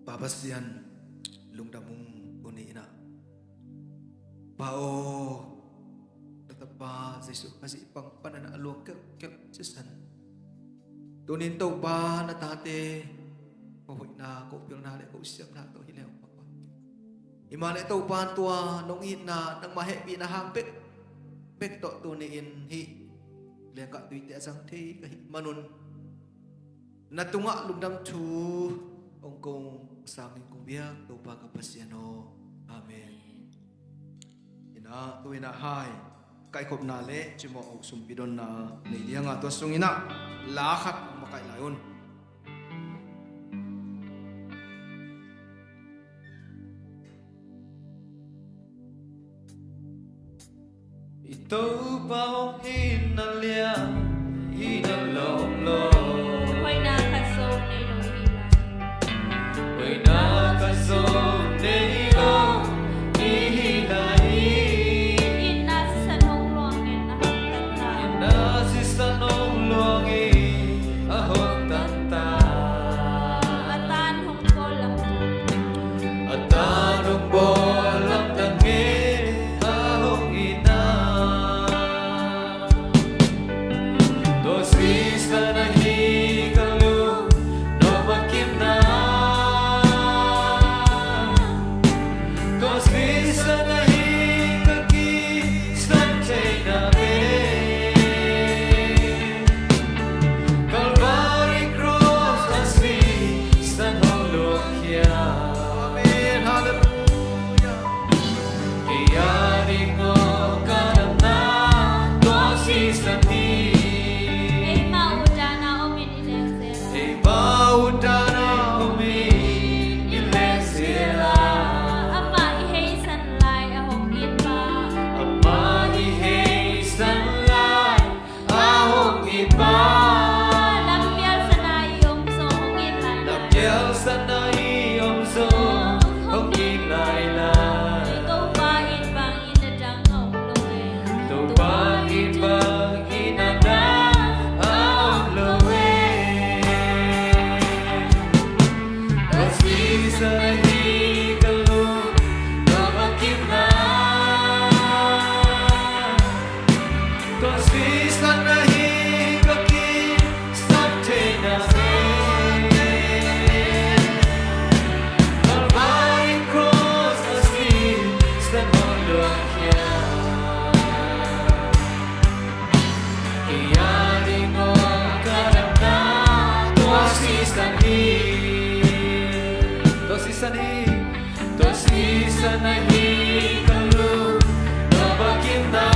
F: babasian lungdamung uni ina pao tatapa Yesus kasi pang panana alok kek sesan tunin to pa na tate ko na ko pil na le ko siap na to hilew papa imale to pa tua nong it na nang mahe bi na hampek pek to tunin hi le ka tuite asang the ka manun natunga lungdam thu ong kong sangin kong biyak to pa kapasiano amen ina tuina hai kai kop na le chimo og sumpidon na nei dia nga to sungina lakhat makai layon ito pa ong hinalia hinalong lo
E: Hoy na kasong ni Lohila.
F: Way nakasong nilo ihilai
E: Inasa sa nung luangin na hangtata.
F: Inasistanong luangi ahong tanta
E: Atan hong ko lang
F: At tanong bolang tangi ahong ina Dosis na nahikalu no makim na Dosis na nahikaki stantay na Calvary cross asli stanong lokya Amen, hallelujah Iyaring mo kanam na dosis na
E: Ay mauda na o minilensera.
F: Ei baudana umi ilesira
E: Ama ihey sanlay ahong iba.
F: Ama ihey sanlay ahong iba
E: Lampial sa nayong so hong ilan.
F: Napyal sa naiyong so hong ilaylay
E: Ito pa ibang inadang hong luwe.
F: Tupang ibang inada ahong luwe Dosis sa nahikalu no makim na Dosis na nahikaki stantay na Calvary cross asli stanong lokya Iyaring mo kanam na dosis na Dosis na nahikalu no makim na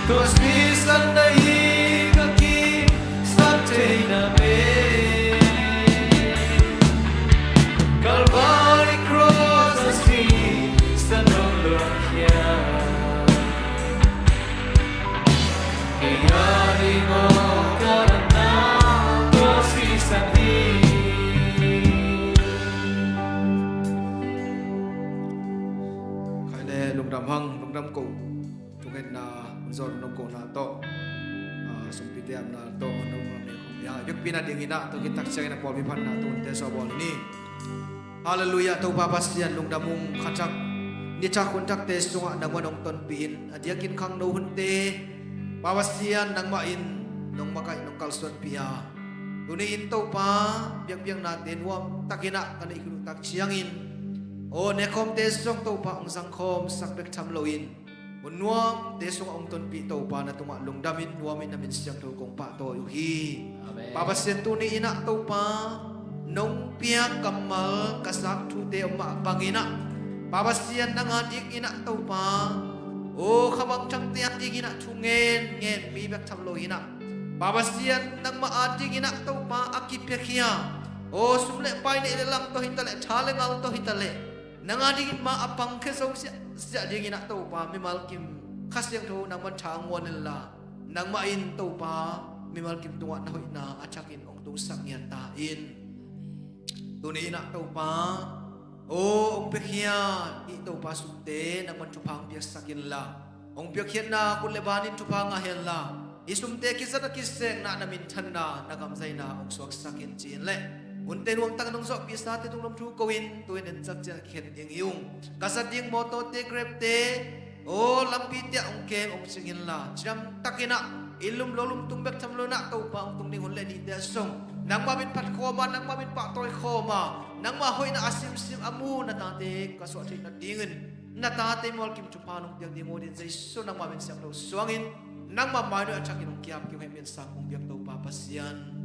F: Dosis na nahikaki stantay na Calvary cross asli stanong lokya Iyaring mo kanam na dosis na Kaya lungdam hang lungdam ko tungin na zon nong ko na to sumpitiam na to nong ni ya yuk pinadingin na to kita siya na polmipan na to te so bol ni haleluya to papasian lungdam mong kacak ni cakun cak te sunga nang manong ton pin adiakin kang no hunte papasian nang main nong makai nong kalson pia tuniin to pa biang natin wam takina kana ikutak siyangin O nekom tesong to pa ang sangkom sakbek tamloin. Unwam tesong ang ton pito pa na tumalong damin nuamin namin siyang to kong pato yuhi. Papasin to ni ina to pa nung piyak kamal kasak tu te pangina. Papasian nang adik ina to pa. O kamang chang te adik ina tungen bibek tamlo ina. Papasian nang maadik ina to pa akipekya. Oh sumle pai ni dalam to hitale chale ngal to hitale nangadi ma apang ke so sia ding ina to pa mi malkim khasyang to nang man changwan la nang ma in to pa mi malkim tuwa na hoina achakin ong tu sangyan ta in tuni ina to pa oh ong pekhia i to pa sute nang man chupang biak sakin la ong biak na kun lebanin chupang a hel la isumte kisana kiseng na namin thanna nagamzai na ong suak sakin chin le unte nuam tak nong sok pisa te tung nom thu kowin tuin en sak cha khen ding yung kasat ding moto te grab te o lampi te ong kem ong singin la cham takina ilum lolum tung bek tham lo na to pa ong tung ding hon le ni te song nang ma bin pat khoma nang ma bin pa toy khoma nang ma hoi na asim sim amu na ta te kaswa thi na dingin na ta te mol kim chu pa nong piang ding odin jai so nang ma bin sak lo swangin nang ma ma no achakin ong kiap ki hem ben sak ong biak to pa pasian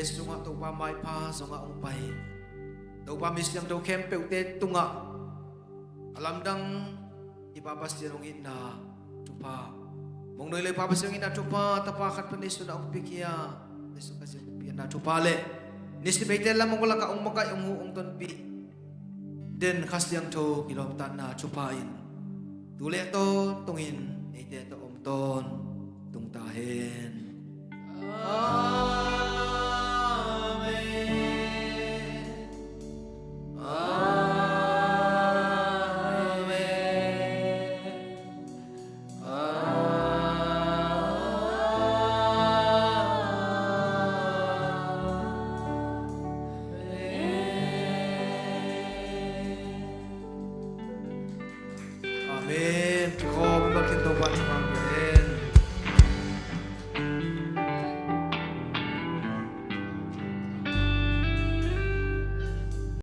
F: sunga to pa mai pa sunga ong pai to pa misyang to kem pe te tunga alam dang ipapas ong ina tupa mong noi le papas ong ina tupa tapa khat panisu na ong pikia nesu kasi pian na tupa le nisi beitel la mong ka ong makai ong ton pi den khasyang to kilom tan na tupain tule to tungin ite to om ton tung tahen